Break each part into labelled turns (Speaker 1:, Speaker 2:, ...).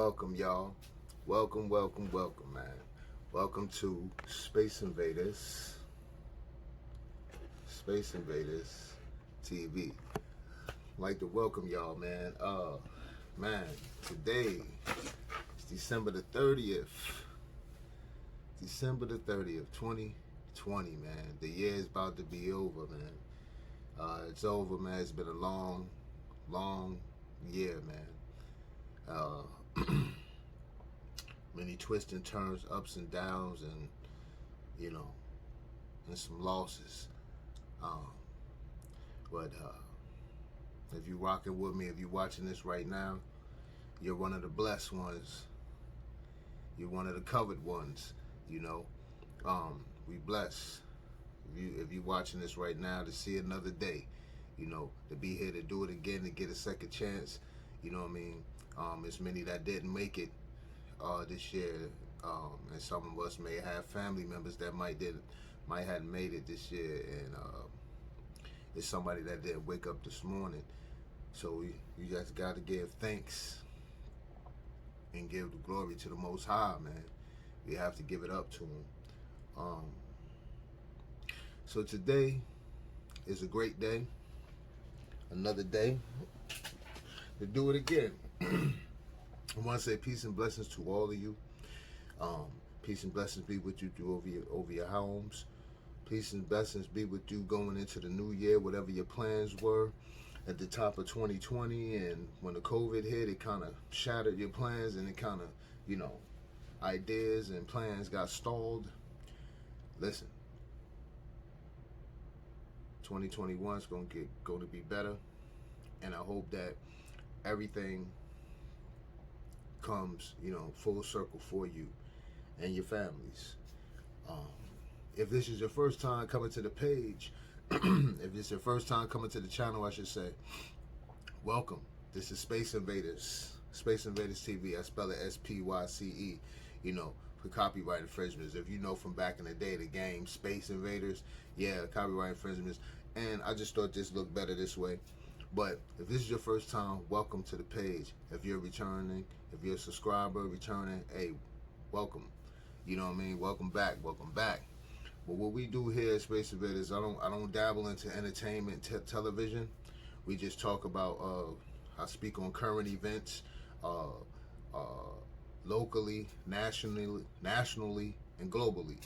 Speaker 1: welcome, y'all. Welcome, man. Welcome to Space Invaders TV. I'd like to welcome y'all, man. Today is December the 30th. December the 30th, 2020, man. The year is about to be over, man. It's over, man. It's been a long year, man. Many twists and turns, ups and downs, and and some losses. But if you rocking with me, if you're watching this right now, you're one of the blessed ones. You're one of the covered ones. We bless. If you watching this right now, to see another day, to be here to do it again, to get a second chance. You know what I mean? There's many that didn't make it this year, and some of us may have family members that might hadn't made it this year, and it's somebody that didn't wake up this morning. So you guys got to give thanks and give the glory to the Most High, man. We have to give it up to him. So today is a great day, another day to do it again. I want to say peace and blessings to all of you. Peace and blessings be with you over your homes. Peace and blessings be with you going into the new year, whatever your plans were at the top of 2020. And when the COVID hit, it kind of shattered your plans, and it kind of, ideas and plans got stalled. Listen, 2021 is going to be better, and I hope that everything comes, full circle for you and your families. If this is your first time coming to the page, if this is your first time coming to the channel, I should say, welcome. This is Space Invaders TV. I spell it SPYCE, for copyright infringements. If you know from back in the day, the game Space Invaders, yeah, copyright infringements. And I just thought this looked better this way. But if this is your first time, welcome to the page. If you're returning, if you're a subscriber returning, hey, welcome. You know what I mean? Welcome back. But what we do here at Space Invaders, I don't dabble into entertainment television. We just talk about I speak on current events, locally, nationally, and globally.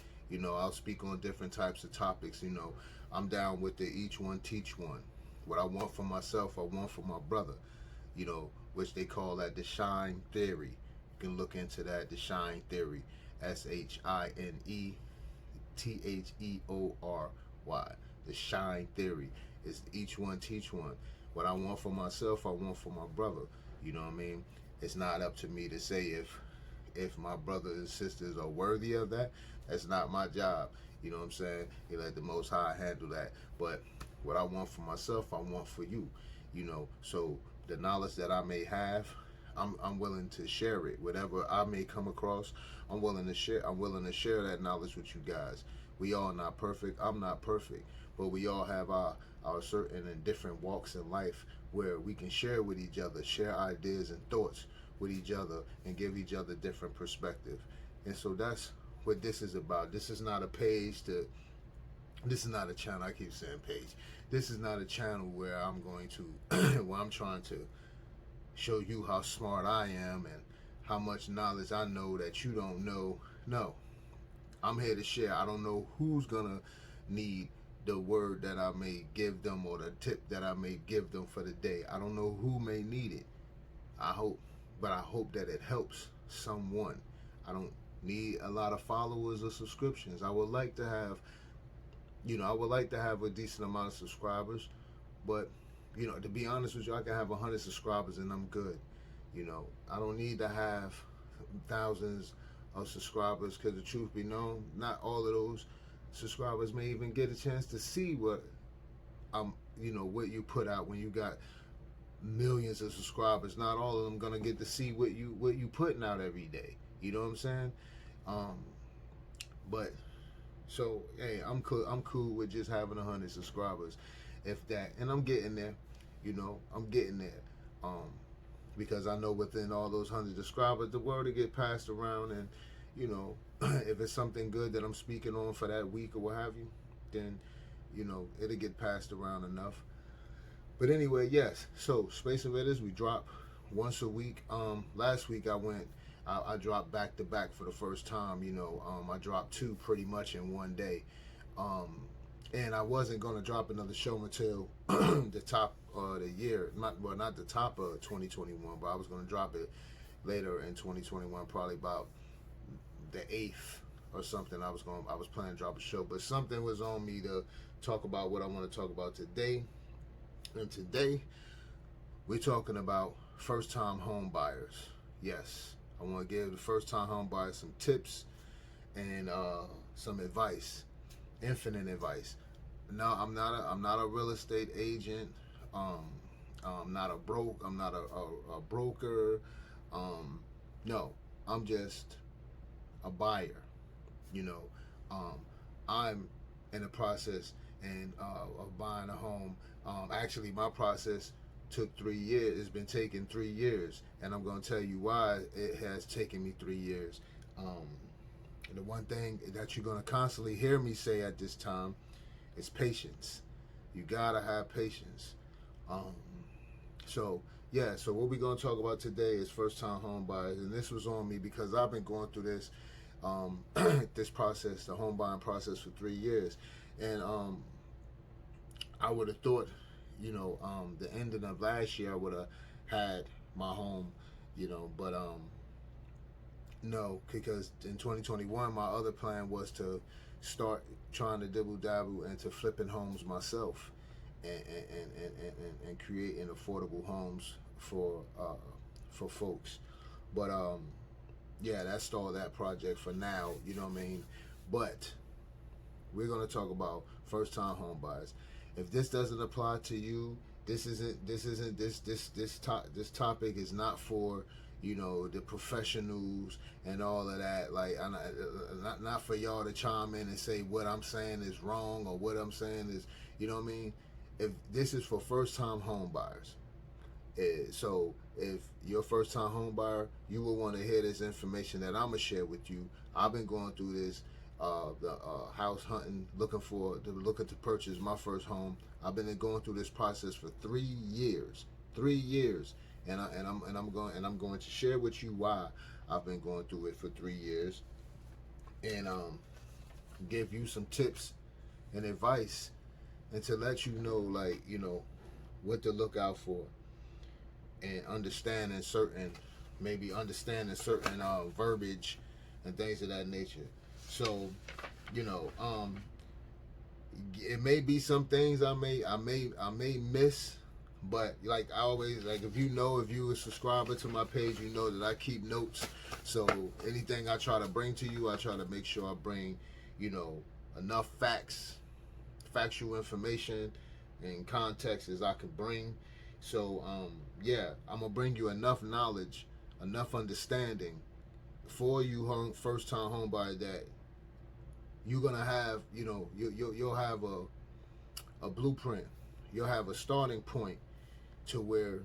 Speaker 1: I'll speak on different types of topics. I'm down with the each one teach one. What I want for myself, I want for my brother, which they call that the shine theory. You can look into that, the shine theory, SHINE THEORY. The shine theory is each one teach one. What I want for myself, I want for my brother. You know what I mean? It's not up to me to say if my brothers and sisters are worthy of that. That's not my job. You know what I'm saying? You let the Most High handle that. But what I want for myself, I want for you. So the knowledge that I may have, I'm willing to share it. Whatever I may come across, I'm willing to share that knowledge with you guys. We all not perfect. I'm not perfect, but we all have our certain and different walks in life where we can share with each other, share ideas and thoughts with each other, and give each other different perspective. And so that's what this is about. This is not a page to This is not a channel, I keep saying page. This is not a channel where I'm going to, where I'm trying to show you how smart I am and how much knowledge I know that you don't know. No, I'm here to share. I don't know who's gonna need the word that I may give them or the tip that I may give them for the day. I don't know who may need it. I hope that it helps someone. I don't need a lot of followers or subscriptions. I would like to have a decent amount of subscribers, but to be honest with you, I can have 100 subscribers and I'm good. I don't need to have thousands of subscribers, because the truth be known, not all of those subscribers may even get a chance to see what what you put out. When you got millions of subscribers, not all of them gonna get to see what you putting out every day. You know what I'm saying? But so, hey, I'm cool with just having 100 subscribers, if that, and I'm getting there. I'm getting there. because I know within all those 100 subscribers, the word will get passed around, and you know, if it's something good that I'm speaking on for that week or what have you, then you know it'll get passed around enough. But anyway, yes. So Space Invaders, we drop once a week. Last week I dropped back to back for the first time. You know, I dropped 2 pretty much in one day. And I wasn't gonna drop another show until the top of the year. Not the top of 2021, but I was gonna drop it later in 2021, probably about the 8th or something. I was planning to drop a show, but something was on me to talk about what I want to talk about today. And today we're talking about first-time home buyers. Yes, I want to give the first-time home buyers some tips and some advice, infinite advice. No, I'm not a real estate agent. I'm not a broker. No, I'm just a buyer. You know, I'm in the process of buying a home. Actually, my process took 3 years. It's been taking 3 years, and I'm going to tell you why it has taken me 3 years. The one thing that you're going to constantly hear me say at this time is patience. You gotta have patience. So what we're going to talk about today is first-time home buyers, and this was on me because I've been going through this this process, the home buying process, for 3 years, and I would have thought, you know, the ending of last year I would have had my home, you know, but no, because in 2021 my other plan was to start trying to dabble into flipping homes myself, and creating affordable homes for folks, but yeah, that stalled that project for now, you know what I mean. But we're going to talk about first-time home buyers. If this doesn't apply to you, this topic is not for, you know, the professionals and all of that. Like, not for y'all to chime in and say what I'm saying is wrong or what I'm saying is, you know what I mean. If this is for first-time home buyers, so if you're a first-time home buyer, you will want to hear this information that I'm gonna share with you. I've been going through this, house hunting, looking to purchase my first home. I've been going through this process for 3 years. 3 years, and I'm going to share with you why I've been going through it for 3 years, and give you some tips and advice, and to let you know, like, you know, what to look out for, and understanding certain verbiage and things of that nature. So, you know, it may be some things I may miss, but like I always, like, if you a subscriber to my page, you know that I keep notes. So anything I try to bring to you, I try to make sure I bring, you know, enough factual information and context as I can bring. So yeah, I'm gonna bring you enough knowledge, enough understanding for you first-time home buyer, that you're gonna have, you know, you'll have a blueprint. You'll have a starting point to where,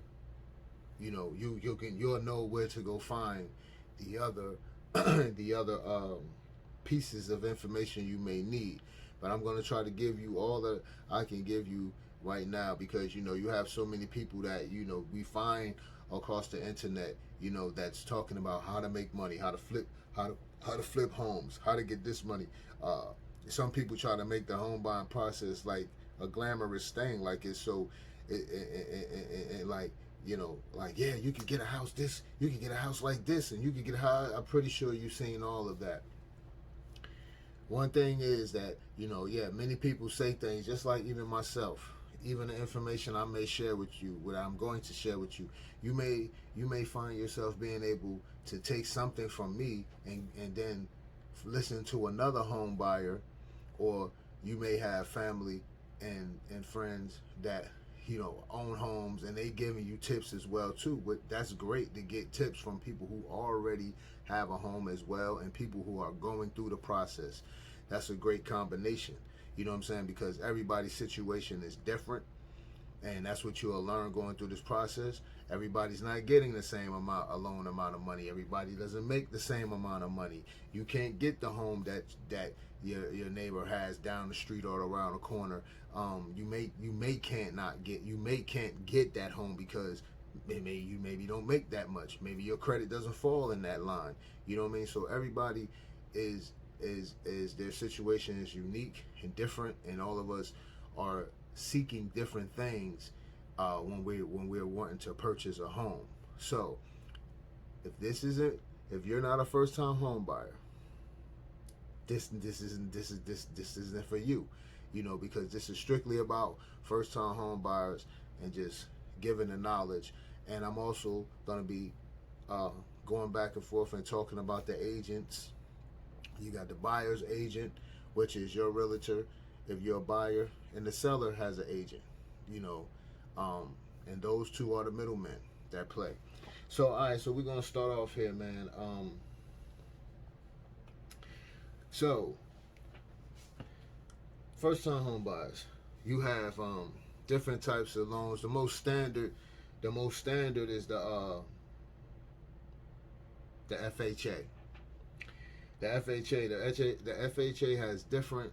Speaker 1: you know, you'll know where to go find the other pieces of information you may need. But I'm going to try to give you all that I can give you right now, because, you know, you have so many people that, you know, we find across the internet, you know, that's talking about how to make money, how to flip homes, how to get this money. Some people try to make the home buying process like a glamorous thing, like it's so like, you know, like, yeah, you can get a house you can get a house like this, and you can get I'm pretty sure you've seen all of that. One thing is that, you know, yeah, many people say things, just like even myself, even the information I may share with you, what I'm going to share with you, you may find yourself being able to take something from me and then listen to another home buyer, or you may have family and friends that, you know, own homes, and they giving you tips as well too. But that's great to get tips from people who already have a home as well, and people who are going through the process. That's a great combination, you know what I'm saying, because everybody's situation is different, and that's what you'll learn going through this process. Everybody's not getting the same amount, a loan amount of money. Everybody doesn't make the same amount of money. You can't get the home that your neighbor has down the street or around the corner. You can't get that home because you maybe don't make that much. Maybe your credit doesn't fall in that line. You know what I mean? So everybody is their situation is unique and different, and all of us are seeking different things when we're wanting to purchase a home. So if you're not a first time home buyer, this isn't for you, because this is strictly about first time home buyers and just giving the knowledge. And I'm also going to be going back and forth and talking about the agents. You got the buyer's agent, which is your realtor if you're a buyer, and the seller has an agent, and those two are the middlemen that play. So all right, so we're gonna start off here, man. So first time home buyers, you have different types of loans. The most standard is the FHA. The FHA has different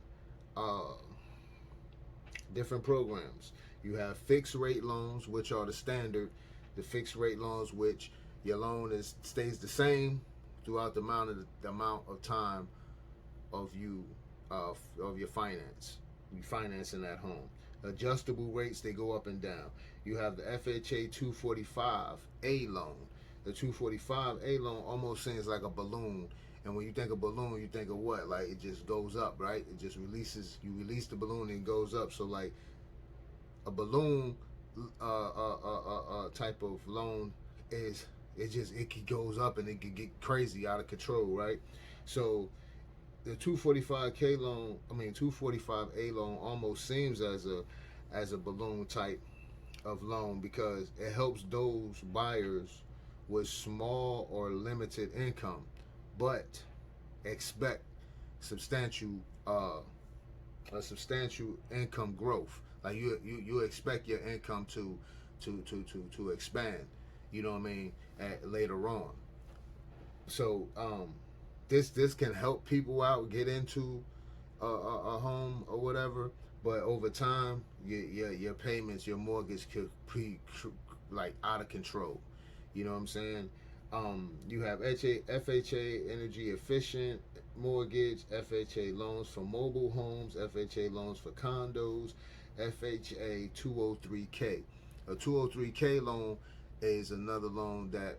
Speaker 1: programs. You have fixed rate loans, which are the standard. The fixed rate loans, which your loan stays the same throughout the amount of time of your finance. You financing that home. Adjustable rates, they go up and down. You have the FHA 245A loan. The 245A loan almost seems like a balloon. And when you think of balloon, you think of what? Like it just goes up, right? It just releases. You release the balloon and it goes up. So like a balloon type of loan is it goes up and it can get crazy out of control, right? So the 245A loan almost seems as a balloon type of loan because it helps those buyers with small or limited income, but expect substantial income growth. Like you expect your income to expand. You know what I mean? Later on. So this can help people out get into a home or whatever. But over time, your payments, your mortgage could be like out of control. You know what I'm saying? You have FHA energy efficient mortgage, FHA loans for mobile homes, FHA loans for condos, FHA 203K. A 203K loan is another loan that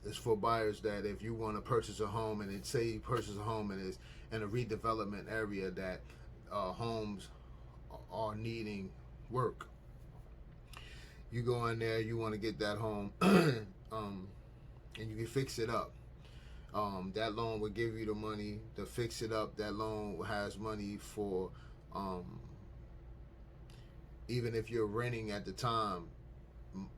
Speaker 1: is for buyers that if you want to purchase a home and say you purchase a home and it's in a redevelopment area that homes are needing work. You go in there, you want to get that home and you can fix it up. That loan will give you the money to fix it up. That loan has money for even if you're renting at the time,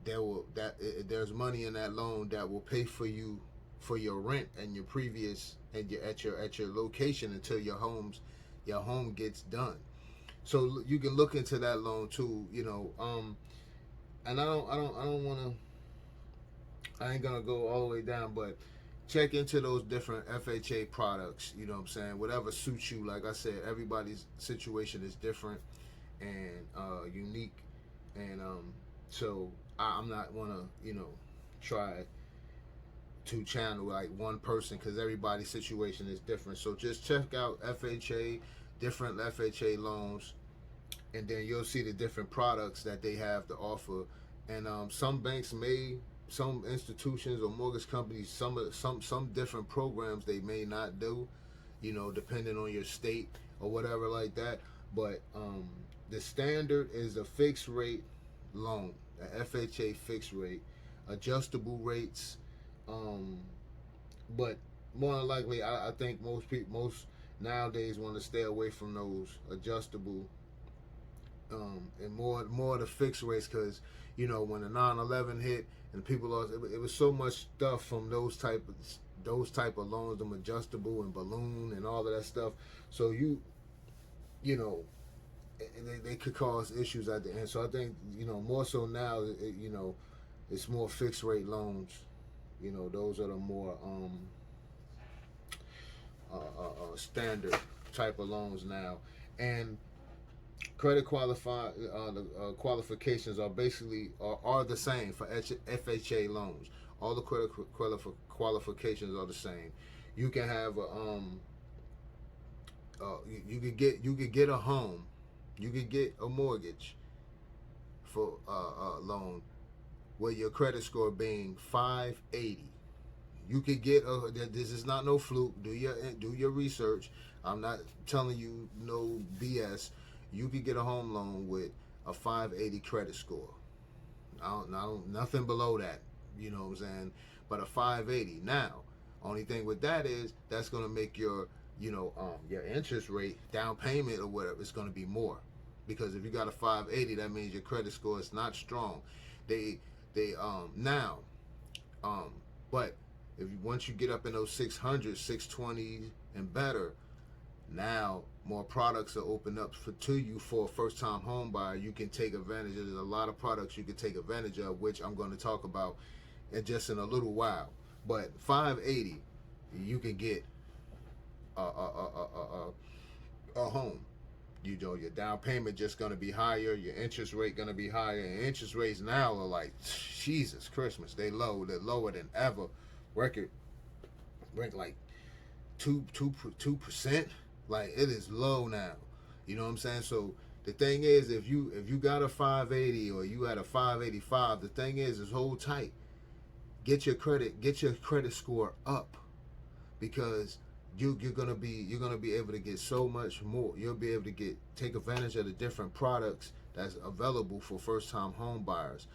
Speaker 1: there's money in that loan that will pay for you for your rent and your previous and at your location until your home gets done. So you can look into that loan too, and I ain't gonna go all the way down, but check into those different FHA products, you know what I'm saying? Whatever suits you. Like I said, everybody's situation is different and unique, and so I'm not wanna try to channel like one person because everybody's situation is different. So just check out FHA, different FHA loans, and then you'll see the different products that they have to offer. And some institutions or mortgage companies, some different programs they may not do, depending on your state or whatever like that. But the standard is a fixed rate loan, a FHA fixed rate, adjustable rates. But more than likely, I think most nowadays want to stay away from those adjustable and more the fixed rates, because when the 9/11 hit and people lost, it was so much stuff from those type of loans, them adjustable and balloon and all of that stuff. So they could cause issues at the end. So I think more so now, it's more fixed rate loans. You know, those are the more standard type of loans now. And credit qualifications are basically are the same for FHA loans. All the credit qualifications are the same. You can have you could get a home, you could get a mortgage for a loan with your credit score being 580. You could get this is not no fluke. Do your research. I'm not telling you no BS. You could get a home loan with a 580 credit score. Nothing below that. You know what I'm saying? But a 580. Now, only thing with that is that's gonna make your your interest rate, down payment or whatever, it's gonna be more. Because if you got a 580, that means your credit score is not strong. But if once you get up in those 600, 620 and better, now more products are open up to you for a first-time home buyer. You can take advantage of. There's a lot of products you can take advantage of, which I'm going to talk about in just in a little while. But 580, you can get a home. You know, your down payment just going to be higher. Your interest rate going to be higher. And interest rates now are like, Jesus Christmas. They're lower than ever. Rank like 2%. Like, it is low now. You know what I'm saying? So the thing is, if you got a 580 or you had a 585, the thing is hold tight. Get your credit score up, because you're gonna be able to get so much more. You'll be able to take advantage of the different products that's available for first time home buyers.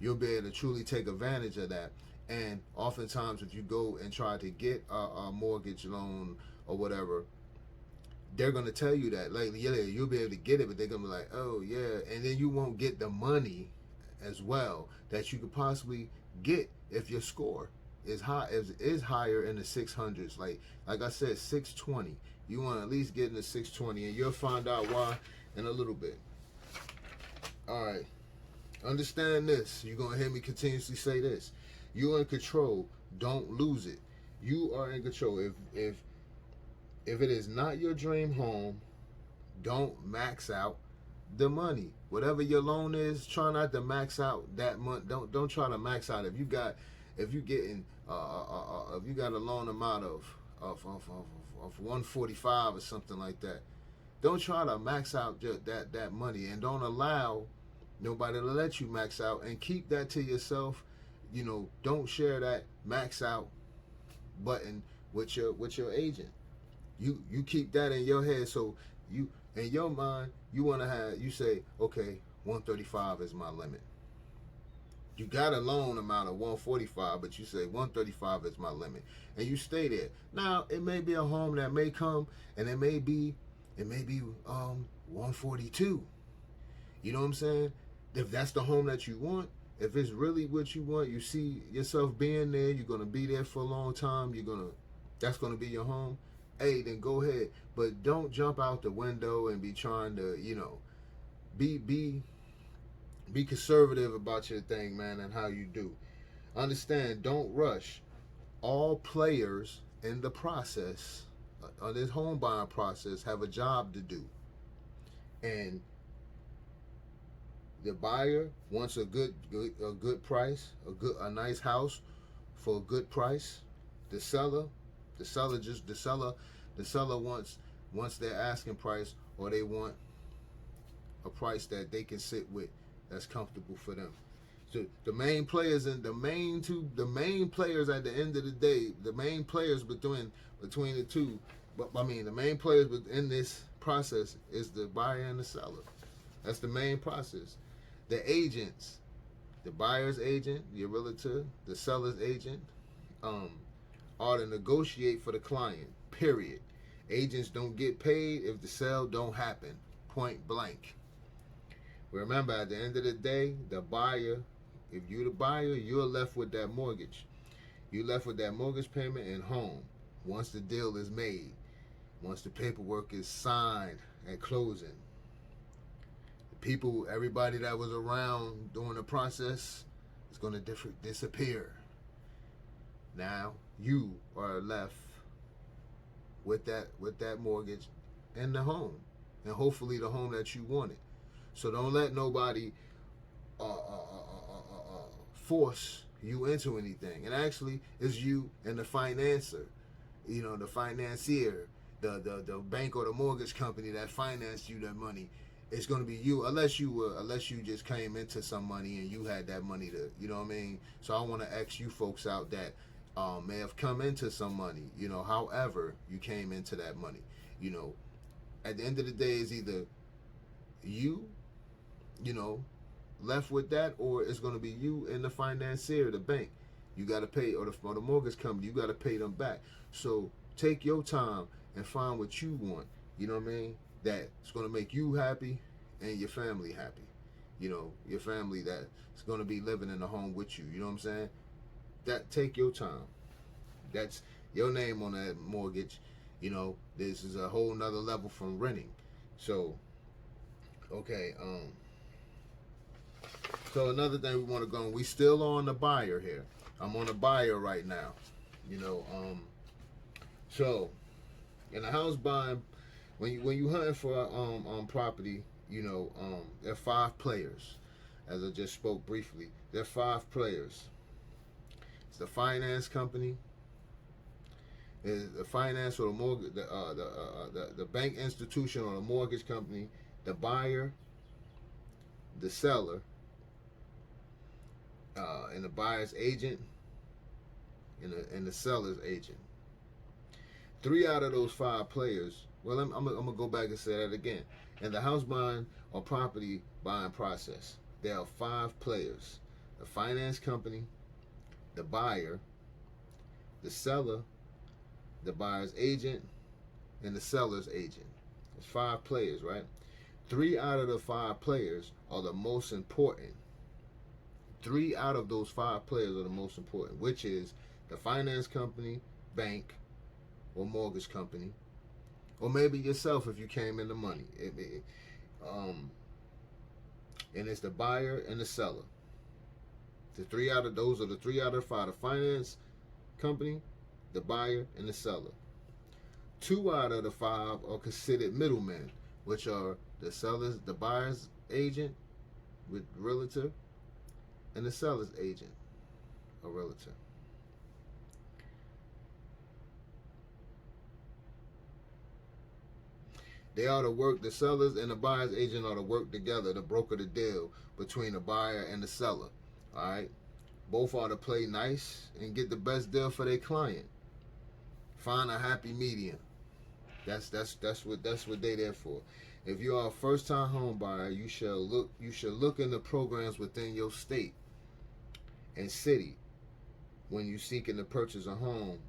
Speaker 1: You'll be able to truly take advantage of that. And oftentimes, if you go and try to get a mortgage loan or whatever, they're gonna tell you that, like, yeah, you'll be able to get it, but they're gonna be like, oh yeah, and then you won't get the money as well that you could possibly get if your score is higher in the 600s. Like I said, 620. You want to at least get in the 620, and you'll find out why in a little bit. All right, understand this. You're gonna hear me continuously say this. You're in control. Don't lose it. You are in control. If it is not your dream home, don't max out the money. Whatever your loan is, try not to max out that month. Don't try to max out. If you got a loan amount of 145 or something like that, don't try to max out that money, and don't allow nobody to let you max out, and keep that to yourself. You know, don't share that max out button with your agent. You keep that in your head, so you, in your mind, you say, okay, 135 is my limit. You got a loan amount of 145, but you say 135 is my limit, and you stay there. Now, it may be a home that may come, and it may be 142. You know what I'm saying? If that's the home that you want, if it's really what you want, you see yourself being there, you're gonna be there for a long time, that's gonna be your home. Hey, then go ahead, but don't jump out the window and be trying to, be conservative about your thing, man, and how you do. Understand, don't rush. All players in the process, on this home buying process, have a job to do. And the buyer wants a good price, a nice house for a good price. The seller wants their asking price, or they want a price that they can sit with, that's comfortable for them. So the main players at the end of the day, the main players between the two, the main players in this process is the buyer and the seller. That's the main process. The agents, the buyer's agent, your realtor, the seller's agent, are to negotiate for the client, period. Agents don't get paid if the sale don't happen, point blank. Remember, at the end of the day, the buyer, if you're the buyer, you're left with that mortgage. You're left with that mortgage payment and home once the deal is made, once the paperwork is signed at closing. Everybody that was around during the process, It's going to disappear. Now you are left with that mortgage and the home, and hopefully the home that you wanted. So don't let nobody force you into anything. And actually, it's you and the financer, the financier, the bank or the mortgage company that financed you that money. It's going to be you, unless you just came into some money and you had that money to, you know what I mean. So I want to ask you folks out that may have come into some money, however you came into that money. At the end of the day, it's either you, left with that, or it's going to be you and the financier, the bank. You got to pay, or the mortgage company, you got to pay them back. So take your time and find what you want, you know what I mean, that's going to make you happy and your family happy. Your family that's going to be living in the home with you, you know what I'm saying? That, take your time. That's your name on that mortgage. This is a whole nother level from renting. So, okay, so another thing we want to go on, we still on the buyer here. I'm on a buyer right now. So in a house buying, when you hunting for property, there are 5 players. As I just spoke briefly, there are 5 players. It's the finance company, the finance or the mortgage, the bank institution or the mortgage company, the buyer, the seller, and the buyer's agent, and the seller's agent. 3 out of those 5 players. Well, I'm gonna go back and say that again. In the house buying or property buying process, there are 5 players: the finance company, the buyer, the seller, the buyer's agent, and the seller's agent. There's 5 players, right? 3 out of the 5 players are the most important. 3 out of those 5 players are the most important, which is the finance company, bank, or mortgage company, or maybe yourself if you came in the money. And it's the buyer and the seller. The 3 out of those are the 3 out of 5: the finance company, the buyer, and the seller. 2 out of the 5 are considered middlemen, which are the buyer's agent with realtor, and the seller's agent, a realtor. They ought to work, the sellers and the buyer's agent ought to work together to broker the deal between the buyer and the seller. All right? Both ought to play nice and get the best deal for their client. Find a happy medium. That's what they there for. If you are a first-time home buyer, you should look into programs within your state and city when you're seeking to purchase a home.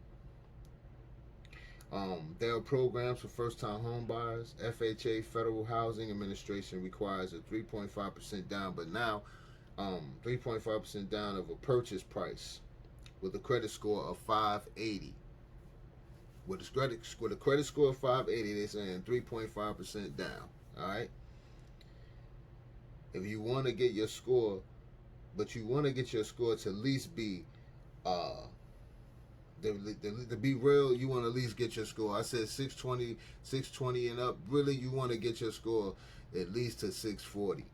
Speaker 1: There are programs for first-time home buyers. FHA, Federal Housing Administration, requires a 3.5% down, but now 3.5% down of a purchase price with a credit score of 580. With a credit score of 580, they're saying 3.5% down. All right. If you want to get your score, but you want to get your score to at least be to be real, you want to at least get your score. I said 620 and up. Really, you want to get your score at least to 640.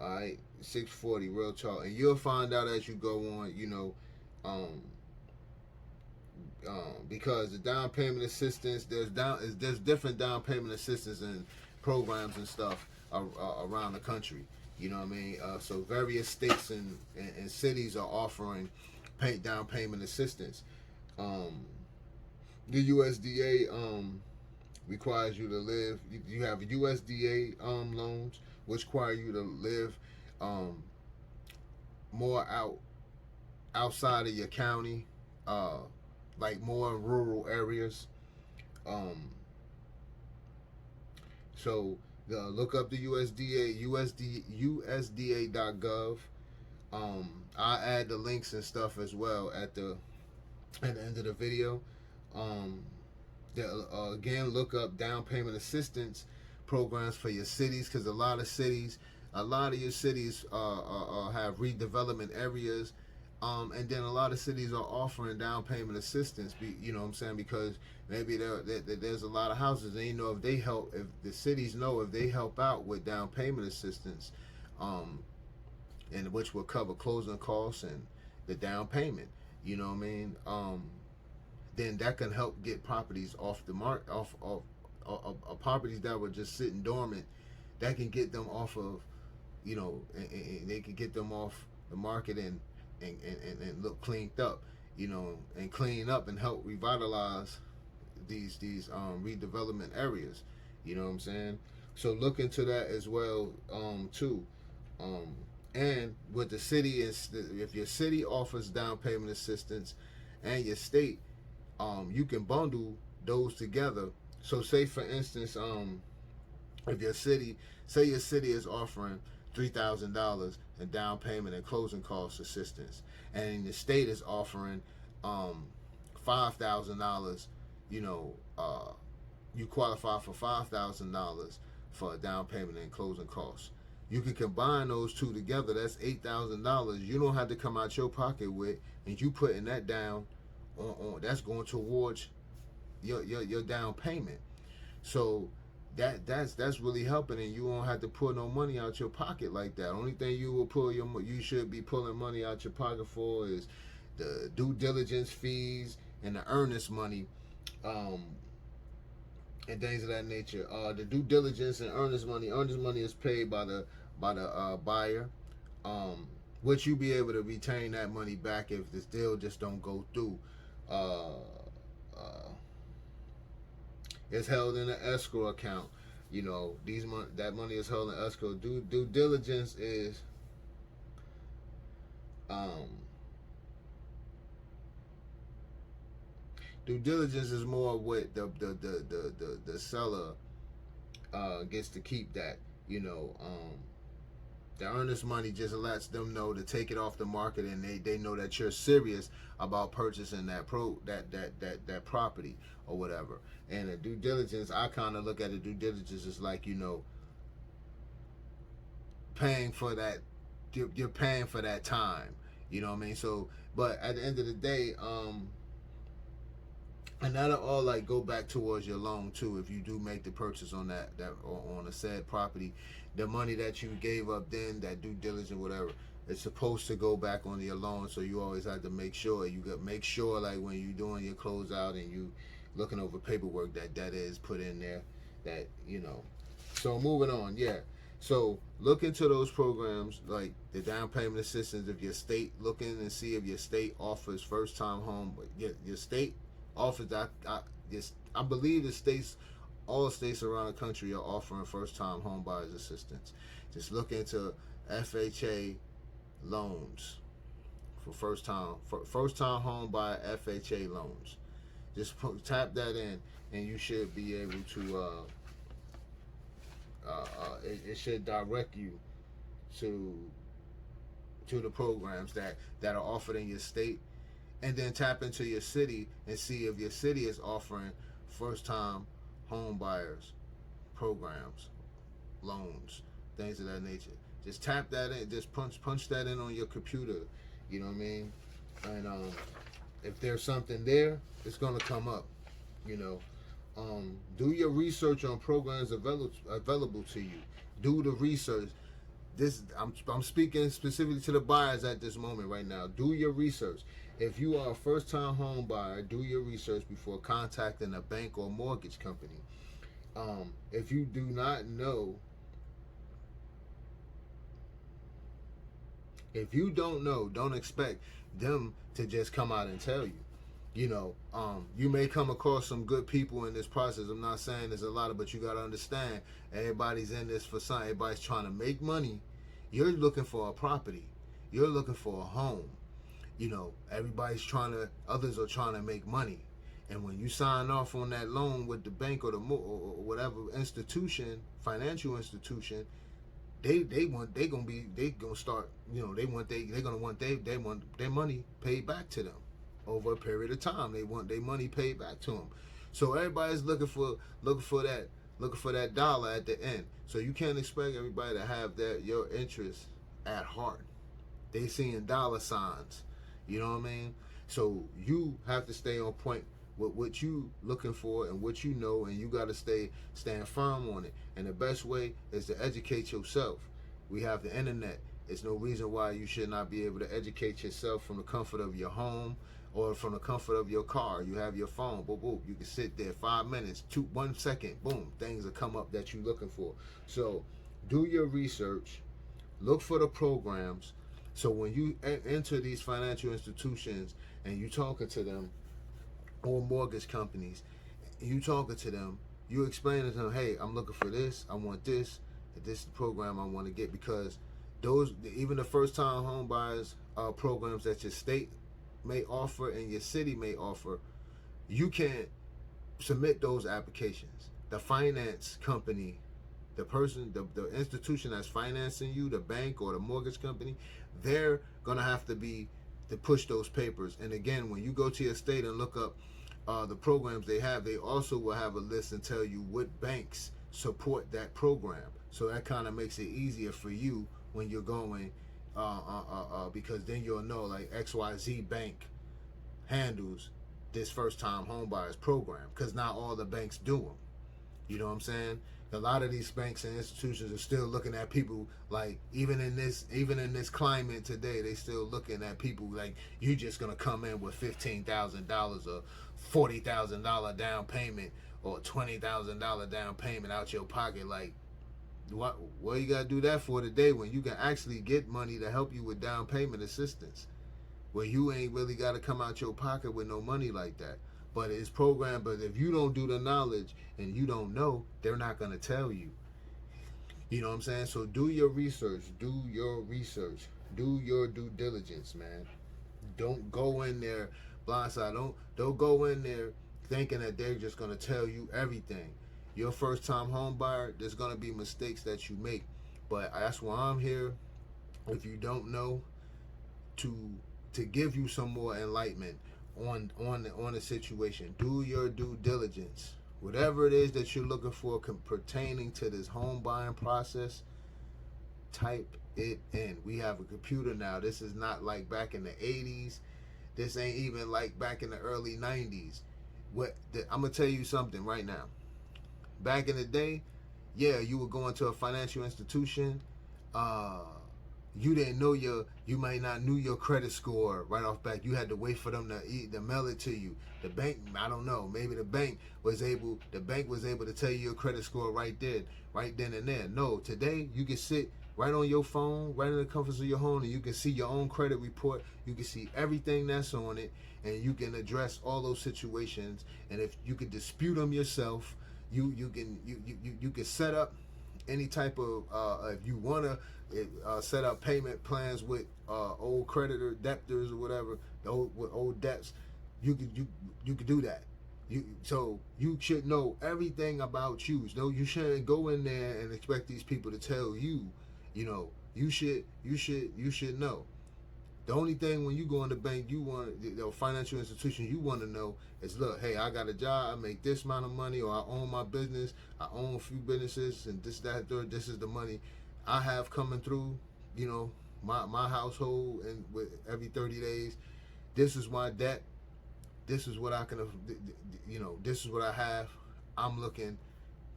Speaker 1: All right, 640 real talk, and you'll find out as you go on. Because the down payment assistance, there's different down payment assistance and programs and stuff around the country. You know what I mean? So various states and cities are offering down payment assistance. The USDA requires you to live. You have USDA loans, which require you to live more outside of your county, like more in rural areas. So look up the Usda.gov. I'll add the links and stuff as well at the end of the video. Again, look up down payment assistance programs for your cities, because a lot of your cities have redevelopment areas, And then a lot of cities are offering down payment assistance. You know what I'm saying? Because maybe there's a lot of houses, and you know, if the cities know if they help out with down payment assistance, and which will cover closing costs and the down payment. You know what I mean? Then that can help get properties off the mark, off properties that were just sitting dormant. That can get them off of, you know, and they can get them off the market and look cleaned up, you know, and clean up and help revitalize these redevelopment areas. You know what I'm saying? So look into that as well, too. And with the city is, if your city offers down payment assistance and your state, you can bundle those together. So say for instance, if your city, say your city is offering $3,000 in down payment and closing cost assistance, and the state is offering $5,000, you know, you qualify for $5,000 for a down payment and closing costs. You can combine those two together. That's $8,000. You don't have to come out your pocket with, and you putting that down on that's going towards your down payment. So that's really helping, and you won't have to pull no money out your pocket like that. Only thing you should be pulling money out your pocket for is the due diligence fees and the earnest money, and things of that nature. The due diligence and earnest money is paid by the buyer, which you be able to retain that money back if this deal just don't go through. It's held in an escrow account. You know, that money is held in escrow. Due diligence is due diligence is more with the seller gets to keep that. You know, the earnest money just lets them know to take it off the market, and they know that you're serious about purchasing that property or whatever. And the due diligence, I kind of look at the due diligence as like, you know, paying for that. You're paying for that time. You know what I mean? So, but at the end of the day, and that'll all like go back towards your loan too. If you do make the purchase on that or on a said property, the money that you gave up then, that due diligence, whatever, it's supposed to go back on your loan. So you always have to make sure like when you doing your closeout and you looking over paperwork that is put in there, that, you know. So moving on, yeah. So look into those programs like the down payment assistance. If your state, looking and see if your state offers first time home. Your state offers that. I believe all states around the country are offering first time home buyers assistance. Just look into FHA loans for first time home buyer FHA loans. Just tap that in, and you should be able to. It should direct you to the programs that are offered in your state, and then tap into your city and see if your city is offering first time home buyers programs, loans, things of that nature. Just tap that in. Just punch that in on your computer. You know what I mean? And if there's something there, it's gonna come up. You know, do your research on programs available to you. Do the research. I'm speaking specifically to the buyers at this moment right now. Do your research. If you are a first-time home buyer, do your research before contacting a bank or mortgage company. If you do not know, if you don't know, don't expect them to just come out and tell you. You know, you may come across some good people in this process. I'm not saying there's a lot of, but you got to understand, everybody's in this for something. Everybody's trying to make money. You're looking for a property. You're looking for a home. You know, others are trying to make money. And when you sign off on that loan with the bank or whatever institution, financial institution, they're gonna start, you know, they want their money paid back to them over a period of time. They want their money paid back to them. So everybody's looking for that dollar at the end. So you can't expect everybody to have your interest at heart. They seeing dollar signs. You know what I mean? So you have to stay on point with what you looking for and what you know, and you got to stand firm on it. And the best way is to educate yourself. We have the internet. There's no reason why you should not be able to educate yourself from the comfort of your home or from the comfort of your car. You have your phone, boom, boom. You can sit there 5 minutes, 1 second, boom, things will come up that you're looking for. So do your research, look for the programs. So when you enter these financial institutions and you talking to them, or mortgage companies, you talking to them, you explaining to them, hey, I'm looking for this, I want this, this is the program I want to get, because those, even the first time home buyers programs that your state may offer and your city may offer, you can't submit those applications. The finance company, the person, the institution that's financing you, the bank or the mortgage company, they're gonna have to push those papers. And again, when you go to your state and look up the programs they have, they also will have a list and tell you what banks support that program. So that kind of makes it easier for you when you're going, because then you'll know, like, XYZ bank handles this first time home buyers program, because not all the banks do them. You know what I'm saying? A lot of these banks and institutions are still looking at people like, even in this climate today, they still looking at people like you just gonna come in with $15,000 or $40,000 down payment or $20,000 down payment out your pocket. Like, what you gotta do that for today when you can actually get money to help you with down payment assistance, where you ain't really gotta come out your pocket with no money like that. But it's programmed. But if you don't do the knowledge and you don't know, they're not going to tell you. You know what I'm saying? So do your research. Do your research. Do your due diligence, man. Don't go in there blindside. Don't go in there thinking that they're just going to tell you everything. Your first time home buyer, there's going to be mistakes that you make. But that's why I'm here. If you don't know, to give you some more enlightenment on the situation. Do your due diligence. Whatever it is that you're looking for pertaining to this home buying process, type it in. We have a computer now. This is not like back in the 80s. This ain't even like back in the early 90s. I'm gonna tell you something right now. Back in the day, yeah, you would go into a financial institution, you didn't know you might not knew your credit score right off back. You had to wait for them to mail it to you. The bank, I don't know, maybe the bank was able to tell you your credit score right then and there. No, today you can sit right on your phone, right in the comforts of your home, and you can see your own credit report. You can see everything that's on it, and you can address all those situations. And if you can dispute them yourself, you can set up any type of if you want to set up payment plans with old creditor debtors or whatever, with old debts, you could do that. So you should know everything about you. So you shouldn't go in there and expect these people to tell you. You should know. The only thing when you go in the bank, you want the financial institution, you want to know is, look, hey, I got a job, I make this amount of money, or I own my business, I own a few businesses, and this, that, third, this is the money I have coming through, my household, and with every 30 days, this is my debt, this is what I can, this is what I have. I'm looking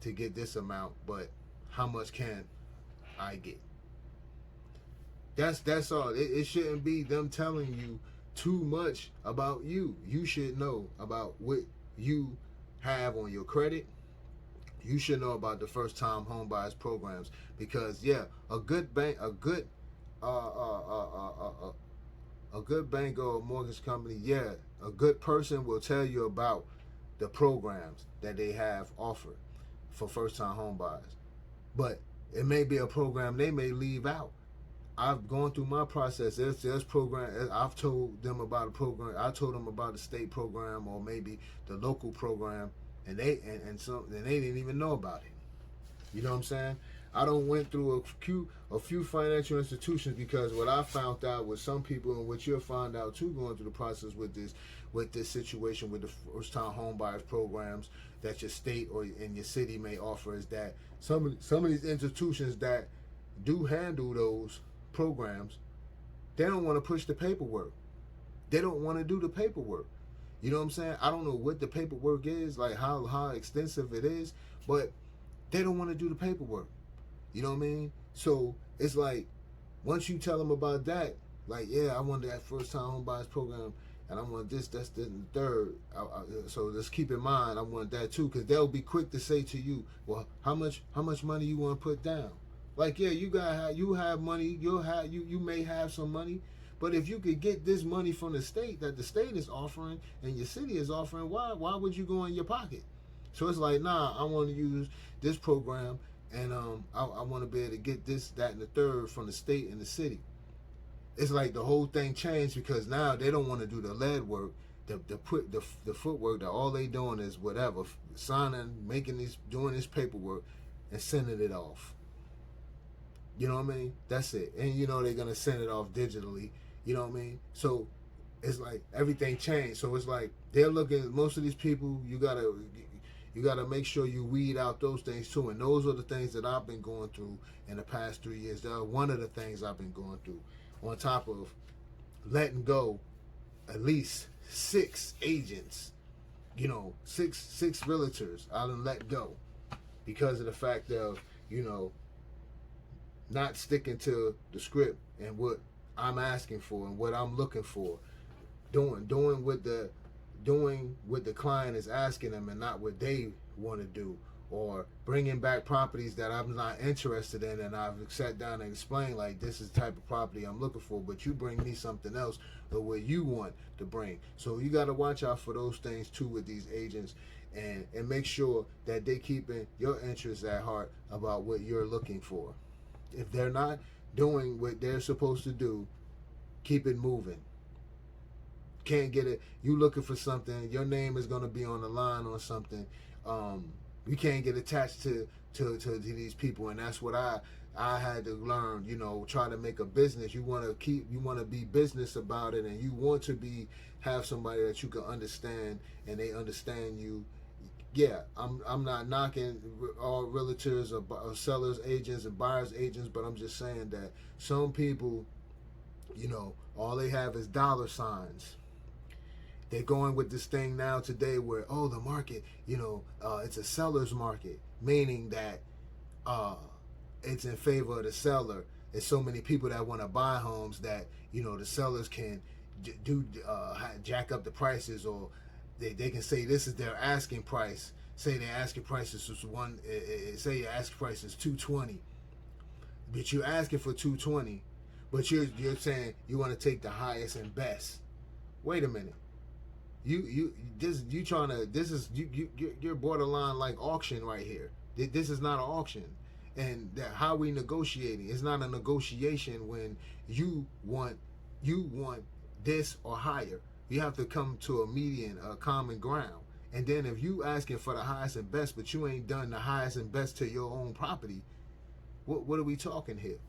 Speaker 1: to get this amount, but how much can I get? That's all. It shouldn't be them telling you too much about you. You should know about what you have on your credit. You should know about the first time home buyers programs, because a good bank or a mortgage company, a good person will tell you about the programs that they have offered for first time home buyers. But it may be a program they may leave out. I've gone through my process. There's program. I've told them about a program. I told them about the state program or maybe the local program, and they didn't even know about it. You know what I'm saying? I don't went through a few financial institutions, because what I found out with some people, and what you'll find out too going through the process with this situation with the first time home buyers programs that your state or in your city may offer, is that some of these institutions that do handle those programs, they don't want to push the paperwork. They don't want to do the paperwork. You know what I'm saying? I don't know what the paperwork is, like how extensive it is, but they don't want to do the paperwork. You know what I mean? So it's like, once you tell them about that, like, yeah, I want that first time home buyers program, and I want this, that's, this, and the third. So let's keep in mind, I want that too, because they'll be quick to say to you, well, how much money you want to put down? Like, yeah, you have money, you may have some money, but if you could get this money from the state that the state is offering and your city is offering, why would you go in your pocket? So it's like, nah, I want to use this program, and I want to be able to get this, that, and the third from the state and the city. It's like the whole thing changed, because now they don't want to do the lead work, the footwork. That all they doing is whatever, signing, doing this paperwork, and sending it off. You know what I mean? That's it. And you know they're gonna send it off digitally. You know what I mean? So it's like everything changed. So it's like they're looking. Most of these people, you gotta make sure you weed out those things too. And those are the things that I've been going through in the past 3 years. They're one of the things I've been going through. On top of letting go at least 6 agents, you know, six realtors I done let go because of the fact of, you know, not sticking to the script and what I'm asking for and what I'm looking for, doing what the client is asking them and not what they want to do, or bringing back properties that I'm not interested in, and I've sat down and explained, like, this is the type of property I'm looking for, but you bring me something else or what you want to bring. So you got to watch out for those things too with these agents, and make sure that they keeping your interests at heart about what you're looking for. If they're not doing what they're supposed to do, keep it moving. Can't get it. You looking for something, your name is going to be on the line on something. You can't get attached to these people, and that's what I had to learn. You know, try to make a business. You want to be business about it, and you want to have somebody that you can understand and they understand you. Yeah, I'm not knocking all realtors or sellers agents and buyers agents, but I'm just saying that some people, you know, all they have is dollar signs. They're going with this thing now today where, oh, the market, you know, it's a seller's market, meaning that it's in favor of the seller. There's so many people that want to buy homes that, you know, the sellers can jack up the prices, or they can say this is their asking price. Say their asking price is say your asking price is $220, but you're asking for $220, but you're saying you want to take the highest and best. Wait a minute. You're borderline like auction right here. This is not an auction, and how we negotiating? It's not a negotiation when you want this or higher. You have to come to a median, a common ground. And then if you asking for the highest and best, but you ain't done the highest and best to your own property, what are we talking here?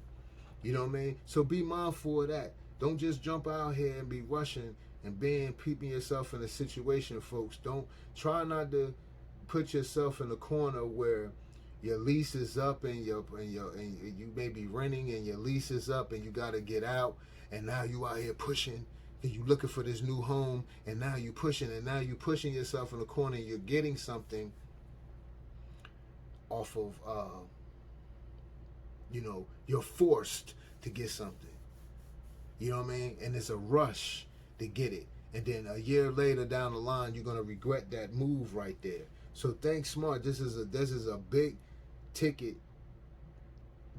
Speaker 1: You know what I mean? So be mindful of that. Don't just jump out here and be rushing and keeping yourself in a situation, folks. Don't try not to put yourself in a corner where your lease is up and you may be renting and your lease is up and you got to get out, and now you out here pushing and you looking for this new home, and now you pushing yourself in a corner. And you're getting something off of you know, you're forced to get something. You know what I mean? And it's a rush to get it. And then a year later down the line, you're gonna regret that move right there. So think smart. This is a big ticket,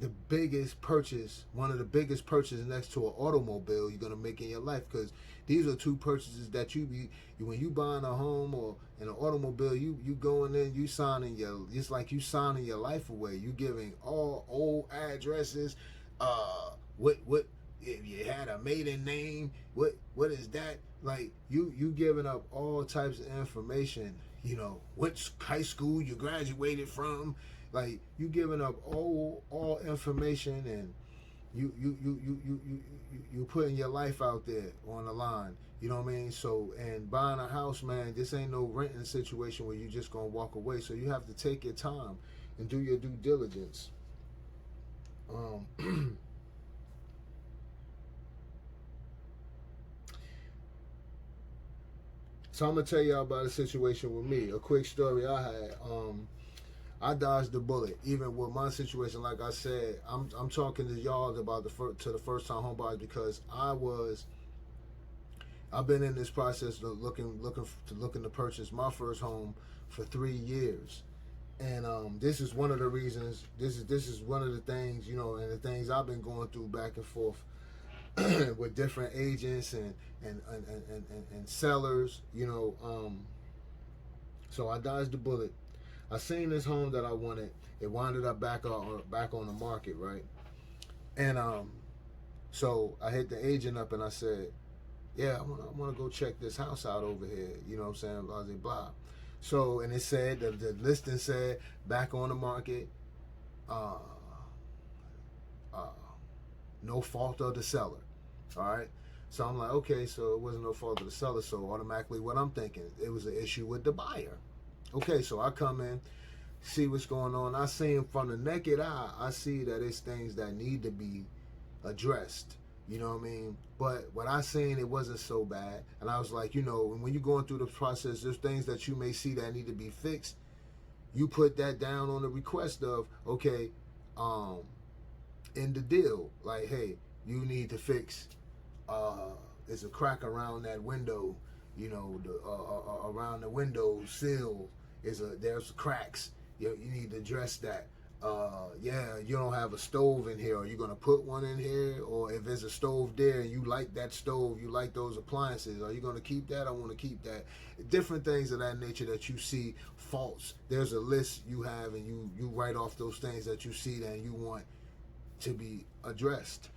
Speaker 1: the biggest purchase, one of the biggest purchases next to an automobile you're gonna make in your life, because these are two purchases that when you buying a home or an automobile, you going in, it's like you signing your life away. You giving all old addresses, what if you had a maiden name, what is that? Like you giving up all types of information, you know, which high school you graduated from, like you giving up all information, and you putting your life out there on the line. You know what I mean? So, and buying a house, man, this ain't no renting situation where you just gonna walk away. So you have to take your time and do your due diligence. So I'm gonna tell y'all about a situation with me. A quick story I had. I dodged the bullet. Even with my situation, like I said, I'm talking to y'all about the first time home buyers because I've been in this process of looking to purchase my first home for 3 years. And this is one of the reasons. This is one of the things, you know, and the things I've been going through back and forth with different agents and sellers, you know. So I dodged the bullet. I seen this home that I wanted. It wound up back on the market, right? And so I hit the agent up and I said, yeah, I want to go check this house out over here. You know what I'm saying? Blah, blah, blah. So, and it said, the listing said, back on the market, no fault of the seller. All right? So I'm like, okay, so it wasn't no fault of the seller. So automatically what I'm thinking, it was an issue with the buyer. Okay, so I come in, see what's going on. I see him from the naked eye. I see that it's things that need to be addressed. You know what I mean? But what I seen, it wasn't so bad. And I was like, you know, when you're going through the process, there's things that you may see that need to be fixed. You put that down on the request of, okay, in the deal, like, hey, you need to fix, there's a crack around that window, you know, around the window sill, there's cracks. You need to address that. Yeah, you don't have a stove in here. Are you going to put one in here? Or if there's a stove there and you like that stove, you like those appliances, are you going to keep that? I want to keep that. Different things of that nature that you see faults. There's a list you have and you write off those things that you see that you want to be addressed.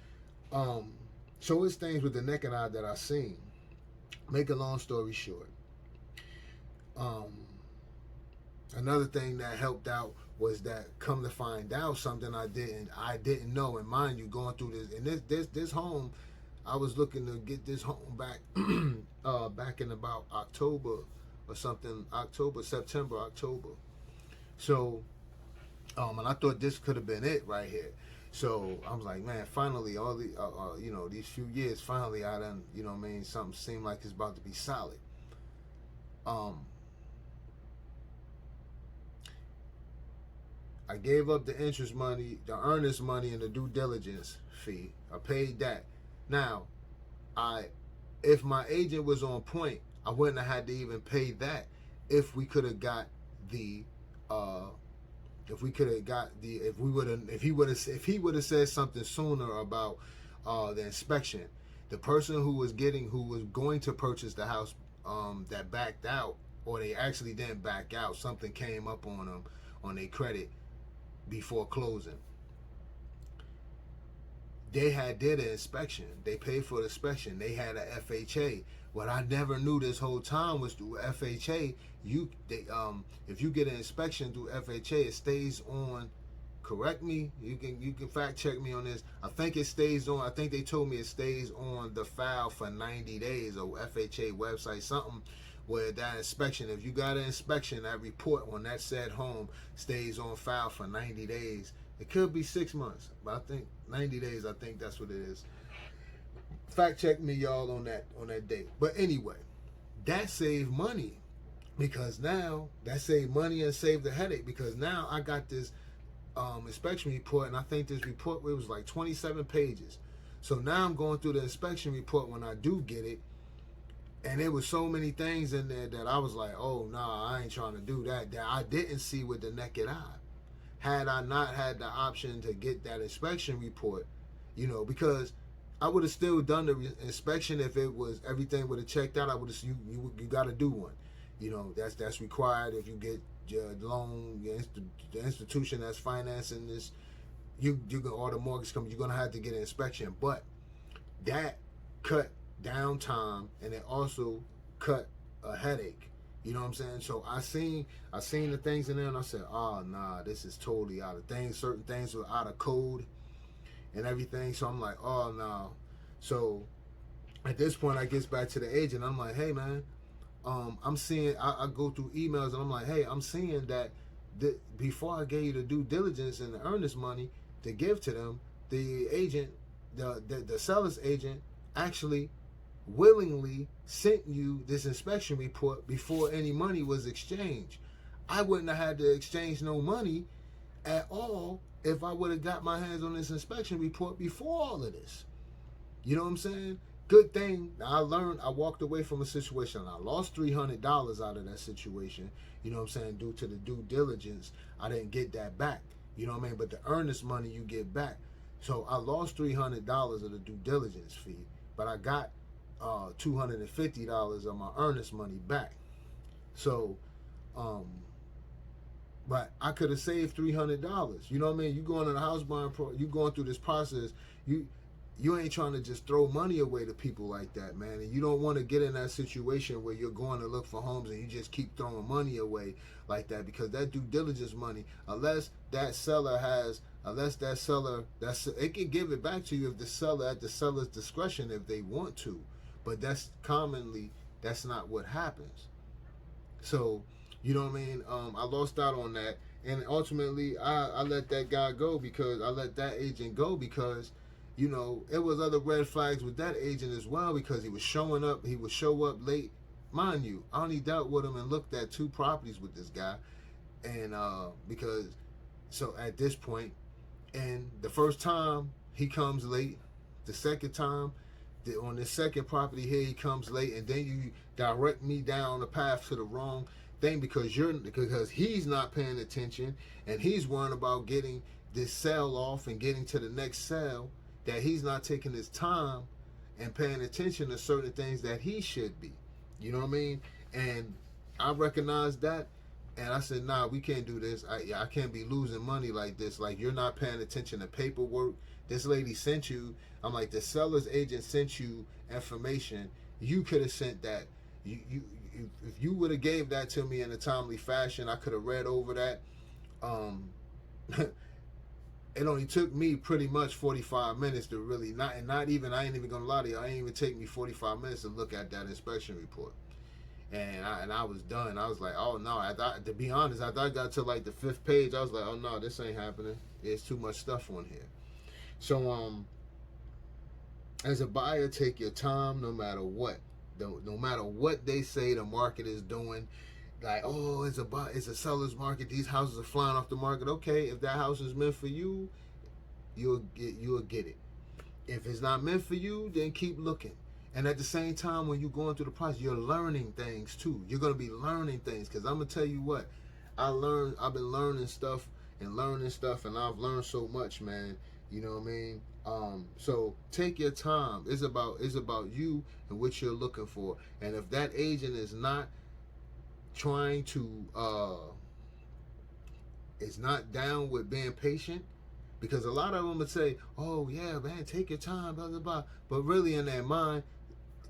Speaker 1: So it's things with the naked eye that I seen. Make a long story short. Another thing that helped out was that, come to find out, something I didn't know. And mind you, going through this, and this home, I was looking to get this home back back in about October or something, September, October. So and I thought this could have been it right here. So I was like, man, finally, all the you know, these few years, finally I done, you know what I mean, something seemed like it's about to be solid. I gave up the interest money, the earnest money, and the due diligence fee. I paid that. Now, if my agent was on point, I wouldn't have had to even pay that. If we could have got the, if he would have said something sooner about the inspection. The person who was going to purchase the house, that backed out, or they actually didn't back out. Something came up on them on their credit before closing. They did an inspection. They paid for the inspection. They had a FHA. What I never knew this whole time was through FHA, if you get an inspection through FHA, it stays on. Correct me. You can fact check me on this. I think it stays on. I think they told me it stays on the file for 90 days, or FHA website, something where that inspection, if you got an inspection, that report on that said home stays on file for 90 days. It could be 6 months, but I think 90 days, I think that's what it is. Fact check me, y'all, on that date. But anyway, that saved money, because now that saved money and saved the headache, because now I got this inspection report, and I think this report, it was like 27 pages. So now I'm going through the inspection report when I do get it, and there was so many things in there that I was like, oh, nah, I ain't trying to do that I didn't see with the naked eye. Had I not had the option to get that inspection report, you know, because I would have still done the inspection if it was, everything would have checked out. I would have, you got to do one. You know, that's required if you get your loan, the institution that's financing this, you can, or the mortgage company, you're going to have to get an inspection. But that cut down time, and it also cut a headache. You know what I'm saying? So I seen the things in there, and I said, oh, nah, this is totally out of things. Certain things were out of code and everything. So I'm like, oh, no. So at this point, I gets back to the agent. I'm like, hey, man, I'm seeing, I go through emails, and I'm like, hey, I'm seeing that before I gave you the due diligence and the earnest money to give to them, the agent, the seller's agent, actually willingly sent you this inspection report before any money was exchanged. I wouldn't have had to exchange no money at all if I would have got my hands on this inspection report before all of this. You know what I'm saying? Good thing I learned. I walked away from a situation. I lost $300 out of that situation. You know what I'm saying? Due to the due diligence, I didn't get that back. You know what I mean? But the earnest money you get back. So I lost $300 of the due diligence fee, but I got $250 of my earnest money back. So, but I could have saved $300. You know what I mean? You going in a house buying you going through this process. You ain't trying to just throw money away to people like that, man. And you don't want to get in that situation where you're going to look for homes and you just keep throwing money away like that, because that due diligence money, unless that seller, it can give it back to you if the seller, at the seller's discretion, if they want to. But that's not what happens. So, you know what I mean? I lost out on that. And ultimately, I let that guy go, because I let that agent go because, you know, it was other red flags with that agent as well, because he was showing up. He would show up late. Mind you, I only dealt with him and looked at 2 properties with this guy. And so at this point, and the first time he comes late, the second time, on this second property here, he comes late, and then you direct me down the path to the wrong thing because he's not paying attention, and he's worrying about getting this sale off and getting to the next sale, that he's not taking his time and paying attention to certain things that he should be. You know what I mean? And I recognized that, and I said, nah, we can't do this. I can't be losing money like this. Like, you're not paying attention to paperwork. This lady sent you, I'm like, the seller's agent sent you information. You could have sent that. If you would have gave that to me in a timely fashion, I could have read over that. It only took me pretty much 45 minutes to really, I ain't even gonna lie to you, I ain't even take me 45 minutes to look at that inspection report. And I was done. I was like, oh no, to be honest, I thought I got to like the 5th page. I was like, oh no, this ain't happening. There's too much stuff on here. So, as a buyer, take your time no matter what. No matter what they say the market is doing. Like, oh, it's a seller's market. These houses are flying off the market. Okay, if that house is meant for you, you'll get it. If it's not meant for you, then keep looking. And at the same time, when you're going through the process, you're learning things too. You're gonna be learning things, because I'm gonna tell you what, I've been learning stuff, and I've learned so much, man. You know what I mean? So take your time. It's about you and what you're looking for. And if that agent is not trying to is not down with being patient, because a lot of them would say, oh yeah, man, take your time, blah blah blah, but really in their mind,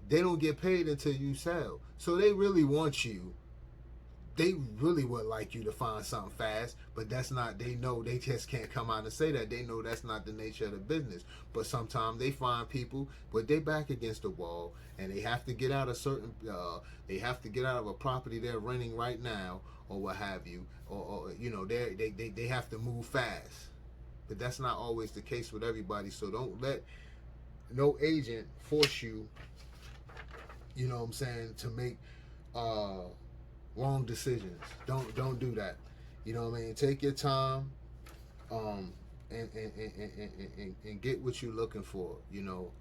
Speaker 1: they don't get paid until you sell. So they really want you, they really would like you to find something fast, but that's not, they know they just can't come out and say that. They know that's not the nature of the business. But sometimes they find people, but they back against the wall, and they have to get out of they have to get out of a property they're renting right now, or what have you, or you know, they have to move fast. But that's not always the case with everybody. So don't let no agent force you, you know what I'm saying, to make wrong decisions. Don't do that. You know what I mean? Take your time, and get what you're looking for. You know,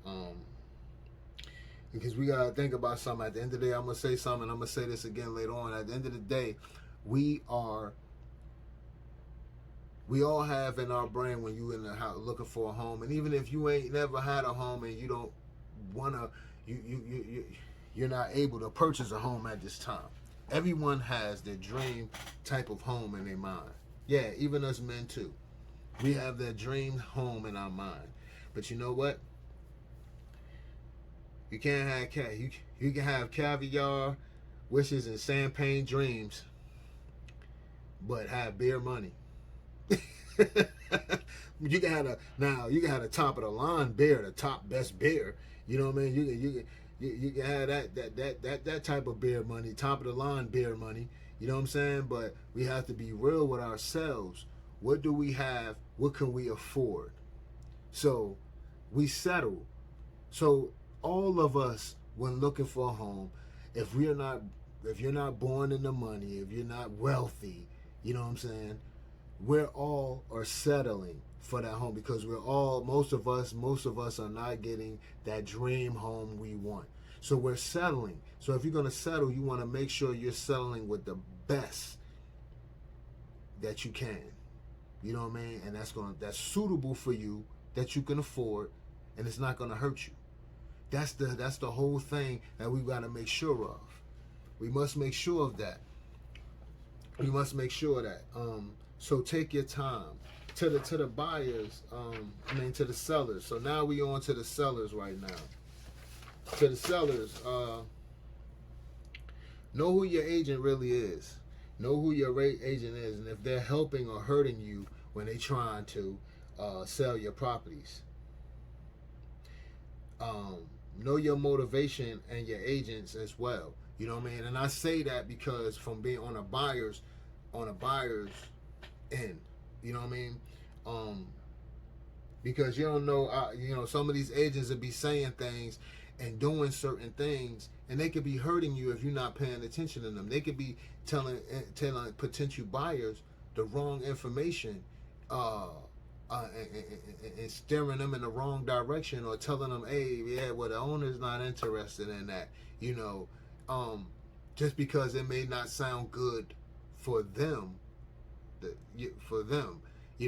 Speaker 1: because we gotta think about something. At the end of the day, I'm gonna say something. I'm gonna say this again later on. At the end of the day, we all have in our brain, when you in the house looking for a home, and even if you ain't never had a home and you don't wanna, you're not able to purchase a home at this time. Everyone has their dream type of home in their mind. Yeah, even us men too. We have that dream home in our mind. But you know what? You can't have you can have caviar, wishes, and champagne dreams, but have beer money. You can have a top of the line beer, the top best beer. You know what I mean? You can have that type of beer money, top of the line beer money. You know what I'm saying? But we have to be real with ourselves. What do we have? What can we afford? So we settle. So all of us when looking for a home, if you're not born into money, if you're not wealthy, you know what I'm saying, we're all are settling for that home because most of us are not getting that dream home we want. So we're settling. So if you're going to settle, you want to make sure you're settling with the best that you can. You know what I mean? And that's suitable for you, that you can afford, and it's not going to hurt you. That's the whole thing that we got to make sure of. We must make sure of that. We must make sure that. So take your time. To the buyers, to the sellers. So now we on to the sellers right now. To the sellers, know who your agent really is. Know who your agent is, and if they're helping or hurting you when they're trying to sell your properties. Know your motivation and your agents as well. You know what I mean? And I say that because from being on a buyer's end, you know what I mean? Because you don't know, some of these agents will be saying things and doing certain things, and they could be hurting you if you're not paying attention to them. They could be telling potential buyers the wrong information, and steering them in the wrong direction, or telling them, hey, yeah, well, the owner's not interested in that, just because it may not sound good for them, you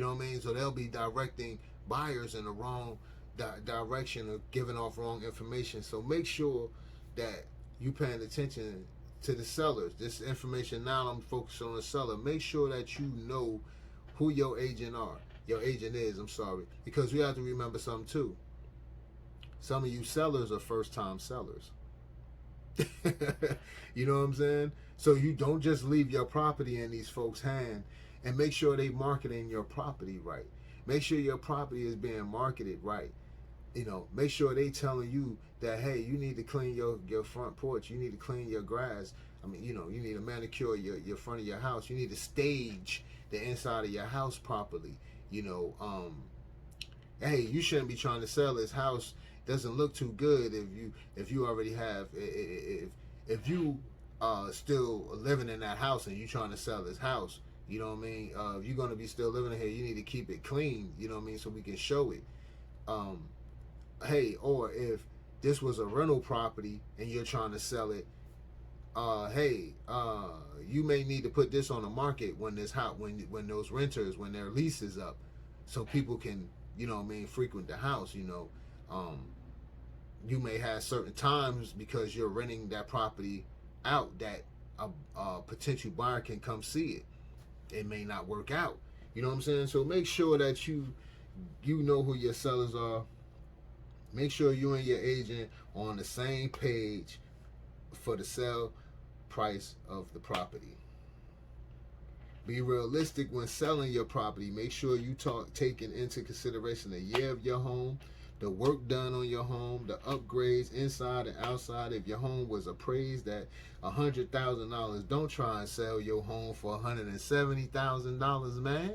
Speaker 1: know what I mean? So they'll be directing buyers in the wrong direction or giving off wrong information. So make sure that you paying attention to the sellers. This information now, I'm focused on the seller. Make sure that you know who your agent is, because we have to remember something too. Some of you sellers are first time sellers. You know what I'm saying? So you don't just leave your property in these folks' hand, and make sure they marketing your property right. Make sure your property is being marketed right. Make sure they telling you that, hey, you need to clean your front porch. You need to clean your grass. You need to manicure your front of your house. You need to stage the inside of your house properly. Hey, you shouldn't be trying to sell this house. Doesn't look too good if you already have, if you still living in that house and you trying to sell this house. You know what I mean? If you're going to be still living in here, you need to keep it clean, you know what I mean, so we can show it. Hey, or if this was a rental property and you're trying to sell it, you may need to put this on the market when this house, when those renters, when their lease is up, so people can, frequent the house. You may have certain times because you're renting that property out that a potential buyer can come see it. It may not work out. You know what I'm saying? So make sure that you know who your sellers are. Make sure you and your agent are on the same page for the sale price of the property. Be realistic when selling your property. Make sure you taking into consideration the year of your home, the work done on your home, the upgrades inside and outside. If your home was appraised at $100,000, don't try and sell your home for $170,000, man.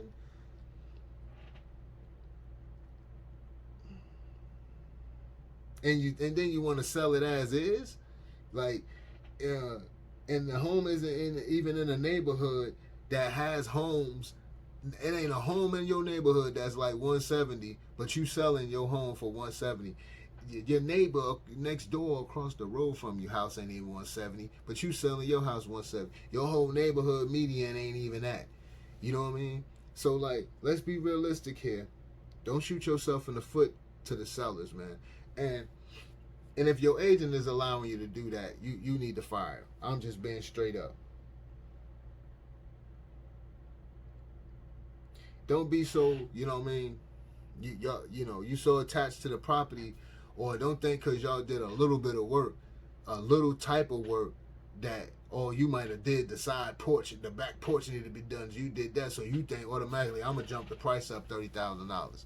Speaker 1: And then you want to sell it as is, and the home isn't even in a neighborhood that has homes. It ain't a home in your neighborhood that's like 170, but you selling your home for 170. Your neighbor next door across the road from your house ain't even 170, but you selling your house 170. Your whole neighborhood median ain't even that. You know what I mean? So let's be realistic here. Don't shoot yourself in the foot to the sellers, man. And if your agent is allowing you to do that, you need to fire. I'm just being straight up. Don't be so, you know what I mean, you so attached to the property, or don't think because y'all did a little bit of work, a little type of work, that, or you might have did the side porch, the back porch needed to be done, so you did that, so you think automatically I'm going to jump the price up $30,000.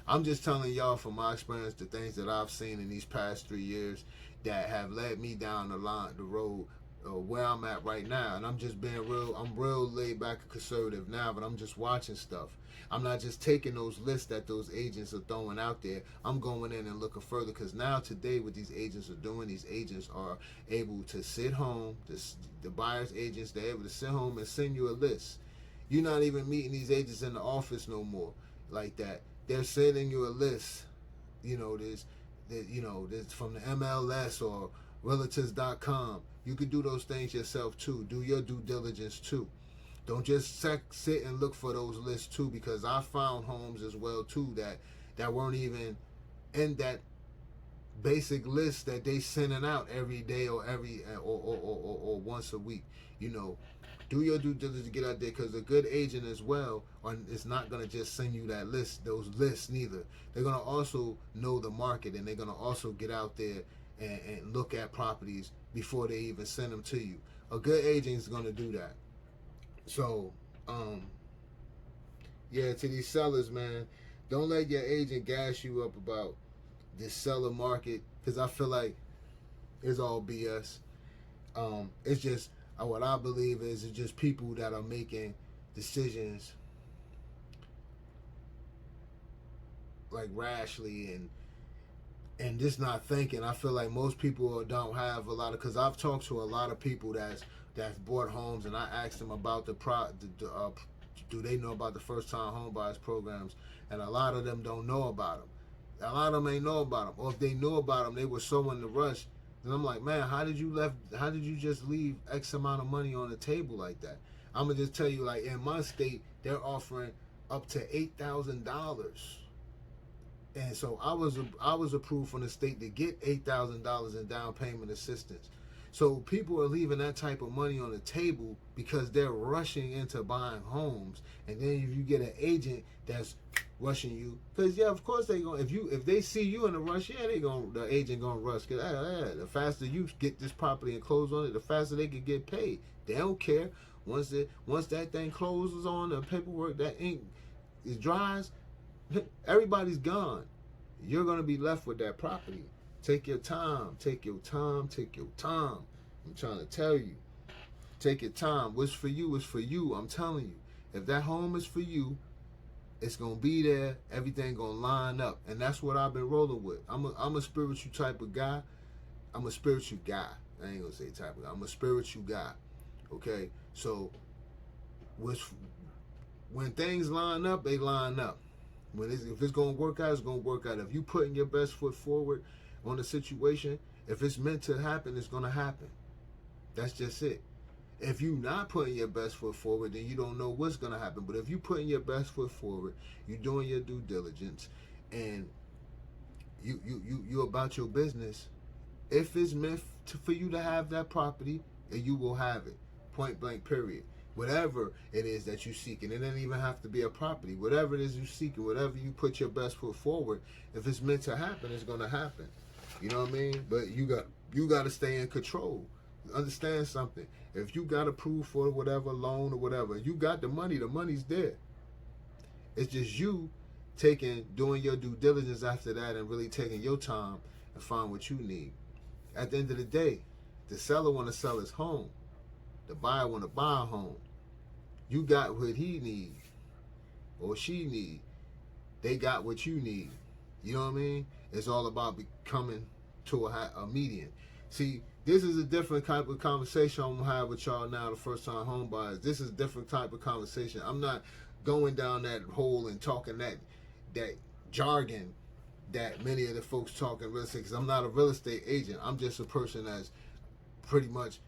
Speaker 1: I'm just telling y'all from my experience the things that I've seen in these past 3 years that have led me down the road where I'm at right now, and I'm just being real. I'm real laid back and conservative now, but I'm just watching stuff. I'm not just taking those lists that those agents are throwing out there. I'm going in and looking further, because now today what these agents are doing, these agents are able to sit home. The buyer's agents, they're able to sit home and send you a list. You're not even meeting these agents in the office no more like that. They're sending you a list. There's from the MLS or relatives.com. You could do those things yourself too. Do your due diligence too. Don't just sit and look for those lists too, because I found homes as well too that weren't even in that basic list that they sending out every day or or once a week. Do your due diligence to get out there, because a good agent as well is not going to just send you those lists neither. They're going to also know the market, and they're going to also get out there and look at properties before they even send them to you. A good agent is going to do that. So, yeah, to these sellers, man, don't let your agent gas you up about this seller market, because I feel like it's all BS. It's just, what I believe is it's just people that are making decisions like rashly and just not thinking. I feel like most people don't have a lot of, because I've talked to a lot of people that's bought homes, and I asked them about do they know about the first time home buyers programs, and a lot of them don't know about them. A lot of them ain't know about them, or if they knew about them, they were so in the rush. And I'm like, man, how did you just leave X amount of money on the table like that? I'm gonna just tell you, like, in my state, they're offering up to $8,000. And so I was approved from the state to get $8,000 in down payment assistance. So people are leaving that type of money on the table because they're rushing into buying homes. And then if you get an agent that's rushing you, because yeah, of course they going, if they see you in a rush, yeah, the agent gonna rush. Cause the faster you get this property and close on it, the faster they can get paid. They don't care. Once that thing closes on the paperwork, that ink it dries, everybody's gone. You're gonna be left with that property. Take your time. Take your time. Take your time. I'm trying to tell you. Take your time. What's for you is for you. I'm telling you. If that home is for you, it's gonna be there. Everything gonna line up, and that's what I've been rolling with. I'm a spiritual type of guy. I'm a spiritual guy. I ain't gonna say type of guy. I'm a spiritual guy. Okay. So, when things line up, they line up. If it's gonna work out, it's gonna work out. If you putting your best foot forward on the situation, if it's meant to happen, it's gonna happen. That's just it. If you're not putting your best foot forward, then you don't know what's gonna happen. But if you're putting your best foot forward, you're doing your due diligence, and you about your business, if it's meant for you to have that property, and you will have it. Point blank, period. Whatever it is that you seek, and it doesn't even have to be a property. Whatever it is you seek, and whatever you put your best foot forward, if it's meant to happen, it's gonna happen. You know what I mean? But you got to stay in control. Understand something. If you got approved for whatever loan or whatever, you got the money's there. It's just you doing your due diligence after that, and really taking your time and find what you need. At the end of the day, the seller want to sell his home. The buyer want to buy a home. You got what he need or she need. They got what you need. You know what I mean? It's all about becoming to a median. See, this is a different type of conversation I'm gonna have with y'all now, the first time home buyers. This is a different type of conversation. I'm not going down that hole and talking that jargon that many of the folks talk in real estate, because I'm not a real estate agent. I'm just a person that's pretty much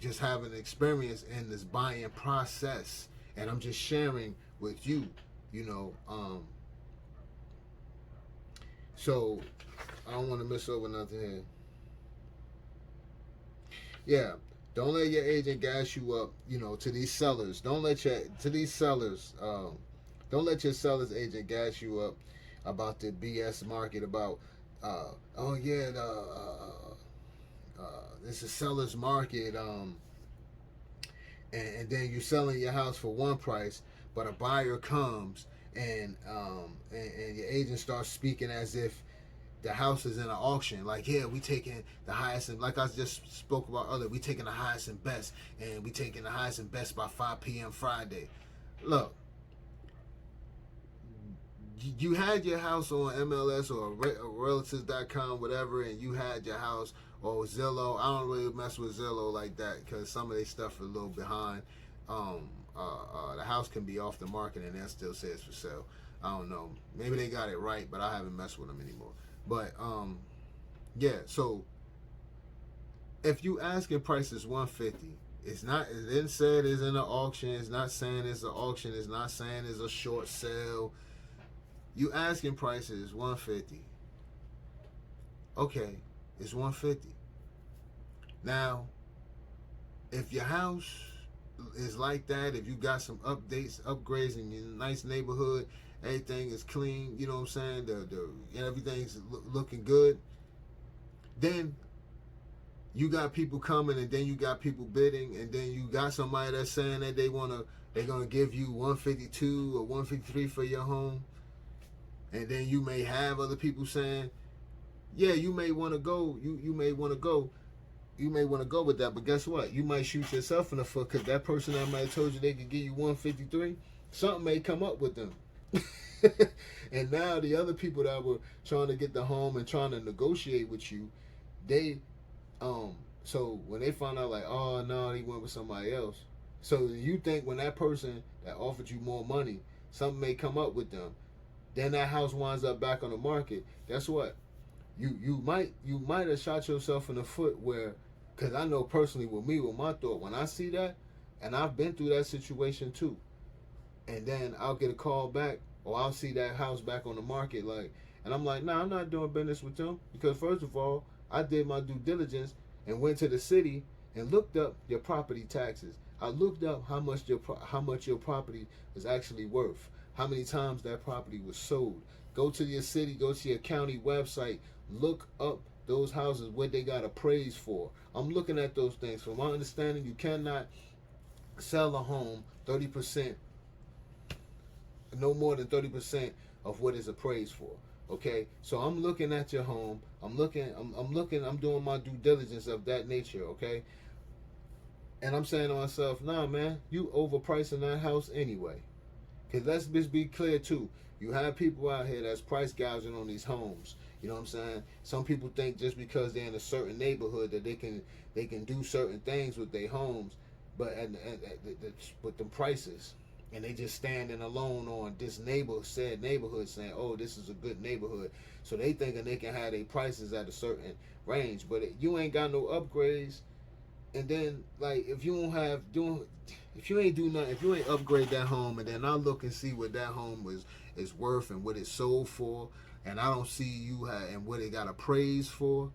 Speaker 1: just having experience in this buying process, and I'm just sharing with you, so I don't want to miss over nothing here. Yeah, don't let your agent gas you up, to these sellers. Don't let your seller's agent gas you up about the BS market, about it's a seller's market, and then you're selling your house for one price, but a buyer comes and your agent starts speaking as if the house is in an auction. Like, yeah, we taking the highest, and like I just spoke about earlier, we taking the highest and best, and we taking the highest and best by 5 p.m. Friday. Look, you had your house on MLS or relatives.com, whatever, and you had your house, or Zillow. I don't really mess with Zillow like that because some of their stuff is a little behind. The house can be off the market and that still says for sale. I don't know. Maybe they got it right, but I haven't messed with them anymore. But yeah. So if you asking prices $150, it's not. It didn't say it is in an auction. It's not saying it's an auction. It's not saying it's a short sale. You asking prices $150. Okay, it's $150. Now, if your house is like that, if you got some updates, upgrades in your nice neighborhood, everything is clean, you know what I'm saying, everything's looking good, then you got people coming, and then you got people bidding, and then you got somebody that's saying that they're gonna give you $152 or $153 for your home, and then you may have other people saying, yeah, you may want to go, you may want to go with that, but guess what? You might shoot yourself in the foot because that person that might have told you they could give you $153, something may come up with them. And now the other people that were trying to get the home and trying to negotiate with you, they so when they found out like, oh no, he went with somebody else. So you think when that person that offered you more money, something may come up with them, then that house winds up back on the market. Guess what? You might have shot yourself in the foot where, because I know personally with me, with my thought, when I see that, and I've been through that situation too, and then I'll get a call back, or I'll see that house back on the market, like, and I'm like, nah, I'm not doing business with them, because first of all, I did my due diligence and went to the city and looked up your property taxes. I looked up how much your property was actually worth, how many times that property was sold. Go to your city, go to your county website, look up those houses, what they got appraised for. I'm looking at those things. From my understanding, you cannot sell a home 30%, no more than 30% of what is appraised for. Okay, so I'm looking at your home. I'm doing my due diligence of that nature. Okay, and I'm saying to myself, nah, man, you overpricing that house anyway. Because let's just be clear too. You have people out here that's price gouging on these homes. You know what I'm saying? Some people think just because they're in a certain neighborhood that they can do certain things with their homes, but with the prices, and they just standing alone on this said neighborhood, saying, "Oh, this is a good neighborhood," so they thinking they can have their prices at a certain range, but you ain't got no upgrades. And then, like, if you ain't do nothing, if you ain't upgrade that home, and then I look and see what that home is worth and what it sold for, and I don't see you and what it got appraised for.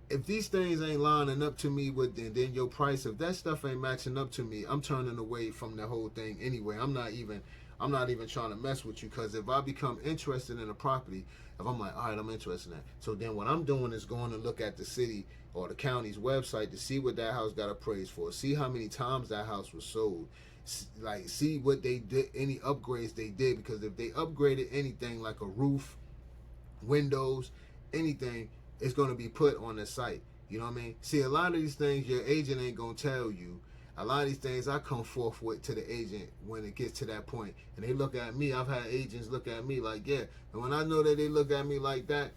Speaker 1: If these things ain't lining up to me with, and then your price, if that stuff ain't matching up to me, I'm turning away from the whole thing anyway. I'm not even trying to mess with you, because if I become interested in a property, if I'm like, all right, I'm interested in that, so then what I'm doing is going to look at the city or the county's website to see what that house got appraised for, see how many times that house was sold, like see what they did, any upgrades they did, because if they upgraded anything like a roof, windows, anything, it's going to be put on the site. You know what I mean? See, a lot of these things your agent ain't going to tell you. A lot of these things I come forth with to the agent when it gets to that point. And they look at me. I've had agents look at me like, yeah. And when I know that they look at me like that,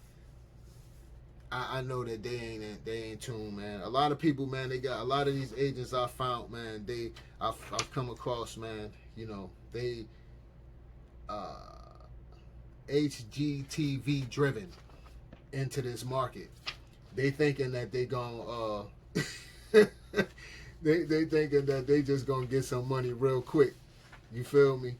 Speaker 1: I know that they ain't tuned, man. A lot of people, man, they got a lot of these agents I found, man, I've come across, man, you know, they HGTV driven into this market. They thinking that they gonna they thinking that they just gonna get some money real quick. You feel me?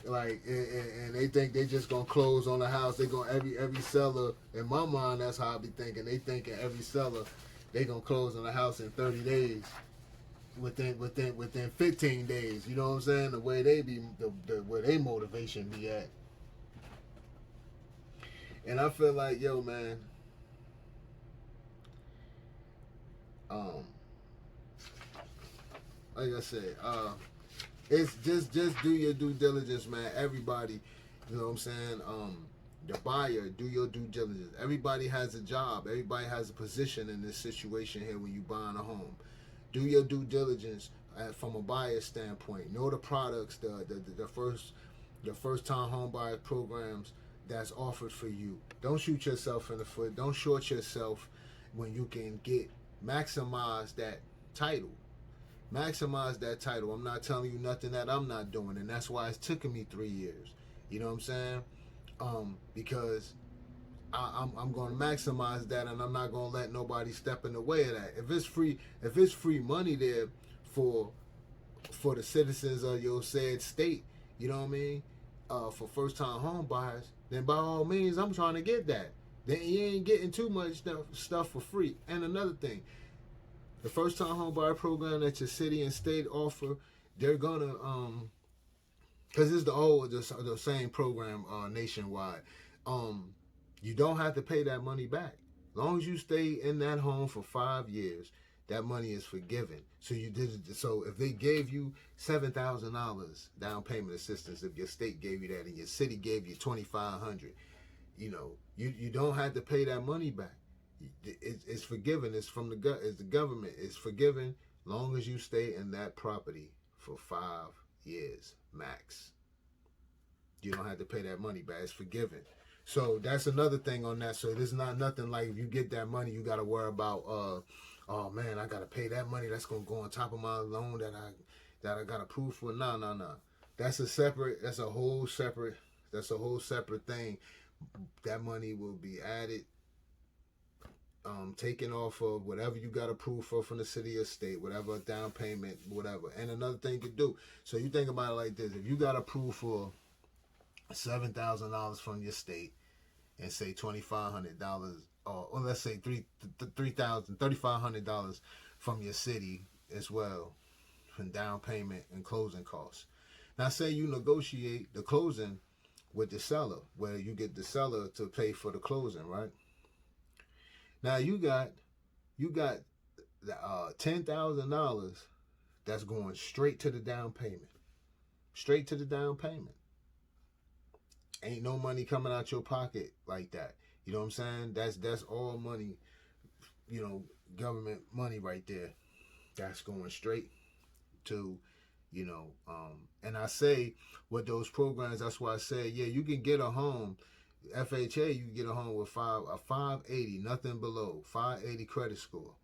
Speaker 1: Like, and they think they just gonna close on the house. They gonna every seller, in my mind, that's how I be thinking. They thinking every seller, they gonna close on the house in 30 days, within 15 days. You know what I'm saying? The way they be, where they motivation be at. And I feel like, yo, man, like I said, it's just do your due diligence, man. Everybody, you know what I'm saying? The buyer, do your due diligence. Everybody has a job. Everybody has a position in this situation here when you buying a home. Do your due diligence from a buyer standpoint. Know the products, the first time home buyer programs that's offered for you. Don't shoot yourself in the foot. Don't short yourself when you can maximize that title. Maximize that title. I'm not telling you nothing that I'm not doing, and that's why it's taken me 3 years. You know what I'm saying? Because I'm going to maximize that, and I'm not going to let nobody step in the way of that. If it's free money there for the citizens of your said state, you know what I mean? For first time home buyers, then by all means, I'm trying to get that. Then you ain't getting too much stuff for free. And another thing, the first time home buyer program that your city and state offer, they're gonna because it's the same program nationwide. You don't have to pay that money back. As long as you stay in that home for 5 years, that money is forgiven. So if they gave you $7,000 down payment assistance, if your state gave you that and your city gave you $2,500, you don't have to pay that money back. It's forgiven. It's from the government. It's forgiven long as you stay in that property for 5 years max. You don't have to pay that money back. It's forgiven. So that's another thing on that. So there's not nothing like if you get that money, you got to worry about, oh man, I got to pay that money. That's going to go on top of my loan that I got approved for. No. That's a whole separate thing. That money will be added, taken off of whatever you got approved for from the city or state, whatever down payment, whatever. And another thing to do. So you think about it like this. If you got approved for $7,000 from your state and say $2,500, or let's say $3,500 from your city as well, from down payment and closing costs. Now, say you negotiate the closing with the seller, where you get the seller to pay for the closing, right? Now you got $10,000 that's going straight to the down payment. Straight to the down payment. Ain't no money coming out your pocket like that. You know what I'm saying? That's all money, government money right there. That's going straight to, and I say with those programs, that's why I say, yeah, you can get a home. FHA, you can get a home with a 580, nothing below, 580 credit score.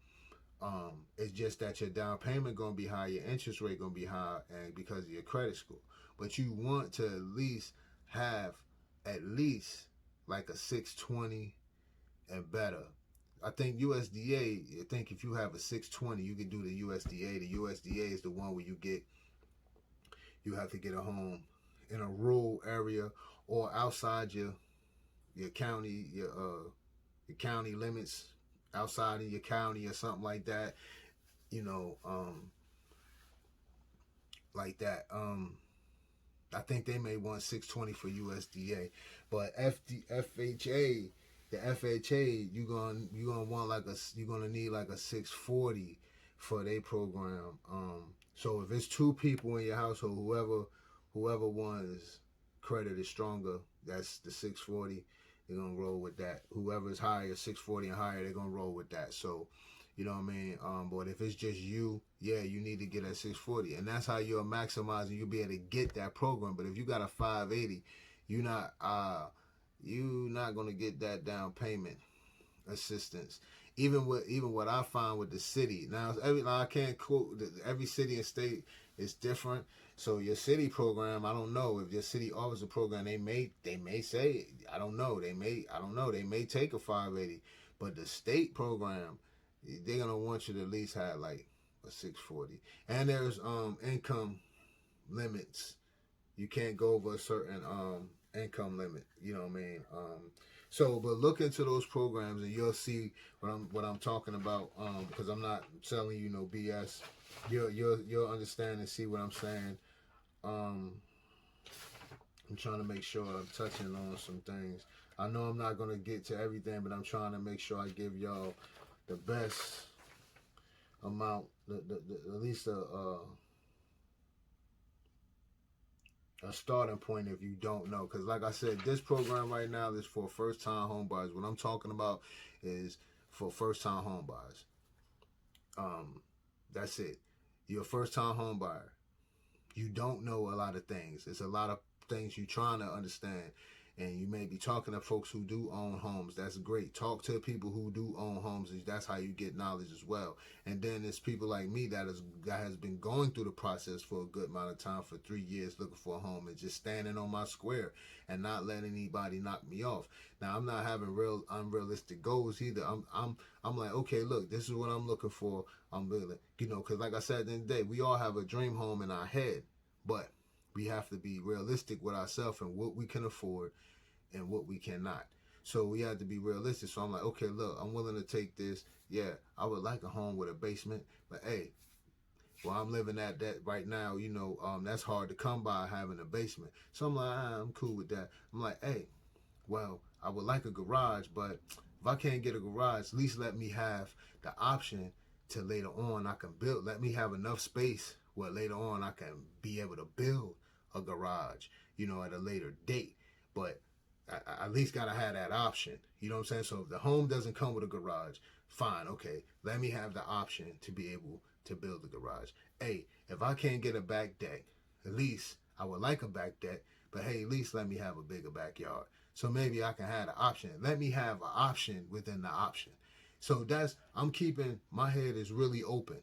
Speaker 1: It's just that your down payment gonna be high, your interest rate gonna be high, and because of your credit score. But you want to at least have like a 620 and better. I think USDA, if you have a 620, you can do the USDA. The USDA is the one where you have to get a home in a rural area or outside your county, your county limits, outside of your county or something like that, like that. I think they may want 620 for USDA, but FHA, the FHA, you're gonna need like a 640 for their program. So if it's 2 people in your household, whoever one's credit is stronger, that's the 640. They're gonna roll with that. Whoever is higher, 640 and higher, they're gonna roll with that. So, you know what I mean? But if it's just you, yeah, you need to get at 640, and that's how you're maximizing. You'll be able to get that program. But if you got a 580, you're not gonna get that down payment assistance. Even what I find with the city. Now, I can't quote every city and state is different. So your city program, I don't know if your city offers a program. They may say, I don't know. They may take a 580, but the state program, they're gonna want you to at least have like a 640. And there's income limits. You can't go over a certain income limit. You know what I mean? But look into those programs and you'll see what I'm talking about. Because I'm not selling you no BS. You'll understand and see what I'm saying. I'm trying to make sure I'm touching on some things. I know I'm not gonna get to everything, but I'm trying to make sure I give y'all the best amount, at least a starting point if you don't know. Because like I said, this program right now is for first-time home buyers. What I'm talking about is for first-time home buyers. That's it. You're a first-time home buyer. You don't know a lot of things. There's a lot of things you're trying to understand. And you may be talking to folks who do own homes. That's great. Talk to people who do own homes. That's how you get knowledge as well. And then there's people like me that has been going through the process for a good amount of time, for 3 years, looking for a home and just standing on my square and not letting anybody knock me off. Now, I'm not having real unrealistic goals either. I'm like, okay, look, this is what I'm looking for. I'm really, because like I said, at the end of the day, we all have a dream home in our head, but we have to be realistic with ourselves and what we can afford and what we cannot. So we have to be realistic. So I'm like, okay, look, I'm willing to take this. Yeah, I would like a home with a basement, but hey, well, I'm living at that right now, that's hard to come by, having a basement. So I'm like, I'm cool with that. I'm like, hey, well, I would like a garage, but if I can't get a garage, at least let me have the option to later on I can build. Let me have enough space where later on I can be able to build a garage, at a later date. But I at least gotta have that option. You know what I'm saying? So if the home doesn't come with a garage, fine, okay. Let me have the option to be able to build a garage. Hey, if I can't get a back deck, at least I would like a back deck, but hey, at least let me have a bigger backyard. So maybe I can have the option. Let me have an option within the option. So I'm keeping, my head is really open.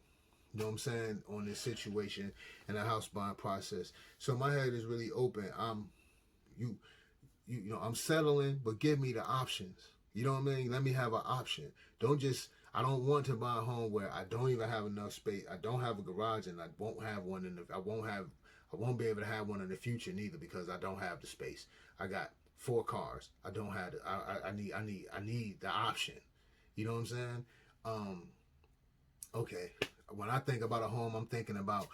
Speaker 1: You know what I'm saying, on this situation and the house buying process. So my head is really open. I'm settling, but give me the options. You know what I mean? Let me have an option. I don't want to buy a home where I don't even have enough space. I don't have a garage, and I won't have one I won't be able to have one in the future neither, because I don't have the space. I got 4 cars. I don't have I need the option. You know what I'm saying? Okay. When I think about a home, I'm thinking about,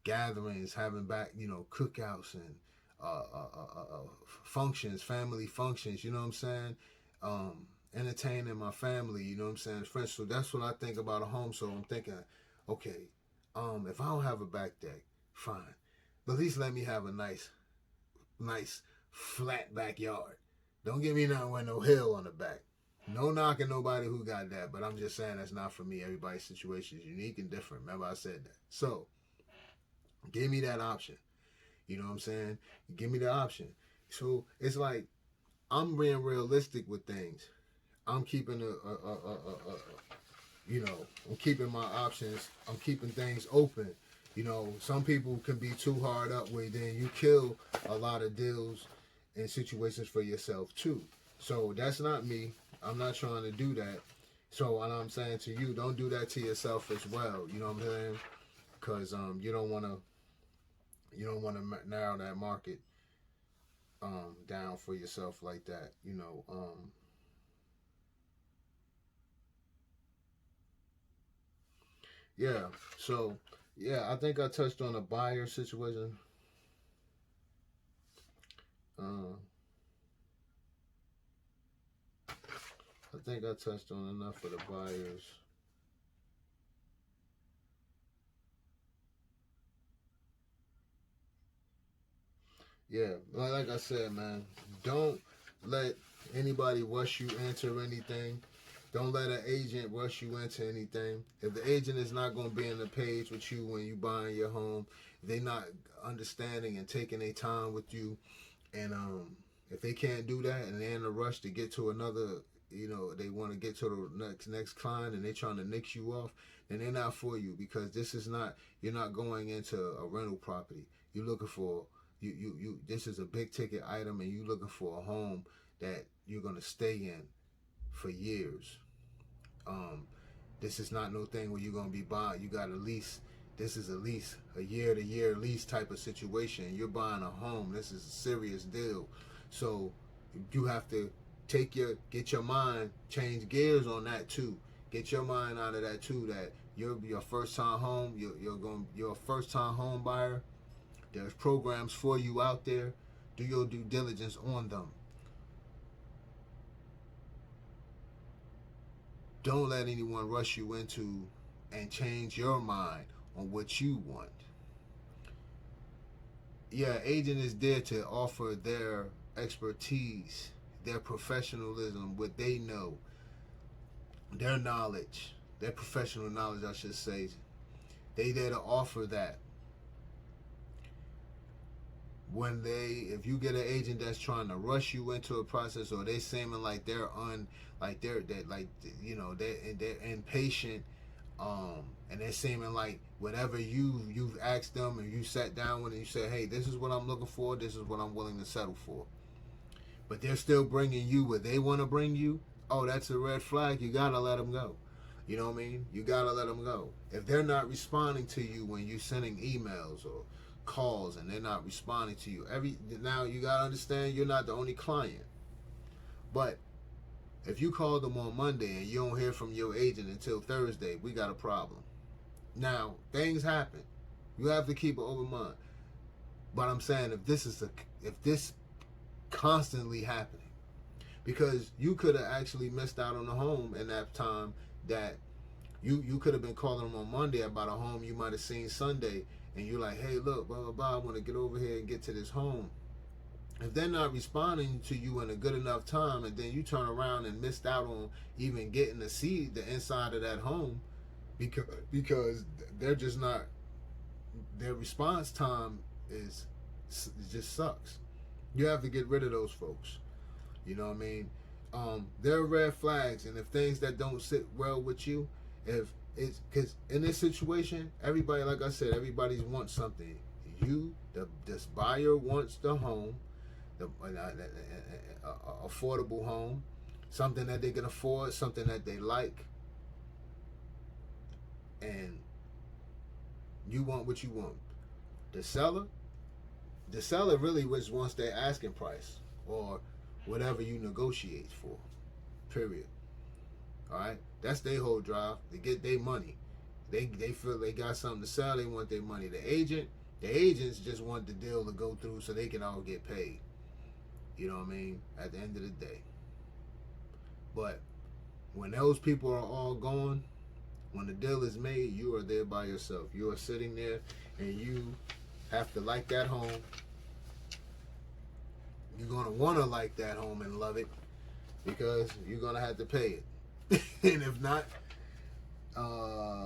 Speaker 1: gatherings, having cookouts and functions, family functions, you know what I'm saying? Entertaining my family, you know what I'm saying? Friends. So that's what I think about a home. So I'm thinking, okay, if I don't have a back deck, fine. But at least let me have a nice flat backyard. Don't give me nothing with no hill on the back. No knocking nobody who got that, but I'm just saying that's not for me. Everybody's situation is unique and different. Remember I said that. So give me that option. You know what I'm saying? Give me the option. So it's like I'm being realistic with things. I'm keeping I'm keeping my options. I'm keeping things open. Some people can be too hard up with, then you kill a lot of deals and situations for yourself too. So that's not me. I'm not trying to do that. So and I'm saying to you, don't do that to yourself as well. You know what I'm saying? Because you don't want to narrow that market down for yourself like that. Yeah. So yeah, I think I touched on a buyer situation. I think I touched on enough of the buyers. Yeah, like I said, man, don't let anybody rush you into anything. Don't let an agent rush you into anything. If the agent is not going to be on the page with you when you buying your home, if they're not understanding and taking their time with you, and if they can't do that and they're in a rush to get to another, they want to get to the next client and they're trying to nix you off, then they're not for you, because you're not going into a rental property. You're looking for this is a big ticket item, and you're looking for a home that you're gonna stay in for years. This is not no thing where you're gonna be buying. You got a lease. This is a lease, a year-to-year lease type of situation. You're buying a home. This is a serious deal. So you have to get your mind, change gears on that too. Get your mind out of that too. That you're your first time home. You're a first time home buyer. There's programs for you out there. Do your due diligence on them. Don't let anyone rush you into and change your mind on what you want. yeah, agent is there to offer their expertise, their professionalism, what they know, their knowledge, their professional knowledge, I should say. They there to offer that. If you get an agent that's trying to rush you into a process, or they seeming like they're impatient, and they're seeming like whatever you've asked them and you sat down with and you said, hey, this is what I'm looking for, this is what I'm willing to settle for, but they're still bringing you what they want to bring you, oh, that's a red flag. You gotta let them go. You know what I mean? You gotta let them go. If they're not responding to you when you're sending emails or calls and they're not responding to you, now you gotta understand you're not the only client. But if you call them on Monday and you don't hear from your agent until Thursday, we got a problem. Now, things happen. You have to keep an open mind. But I'm saying if this constantly happening, because you could have actually missed out on the home in that time that you could have been calling them on Monday about a home you might have seen Sunday, and you're like, hey, look, blah, blah, blah, I want to get over here and get to this home. If they're not responding to you in a good enough time, and then you turn around and missed out on even getting to see the inside of that home because they're just not, their response time it just sucks. You have to get rid of those folks. You know what I mean? There are red flags, and if things that don't sit well with you, if it's because in this situation, everybody, like I said, everybody wants something. This buyer wants the home, the affordable home, something that they can afford, something that they like, and you want what you want. The seller really just wants their asking price or whatever you negotiate for, period. All right, that's their whole drive. They get their money. They feel they got something to sell. They want their money. The agents just want the deal to go through so they can all get paid. You know what I mean? At the end of the day. But when those people are all gone, when the deal is made, you are there by yourself. You are sitting there, and you have to like that home. You're gonna want to like that home and love it, because you're gonna have to pay it. And if not,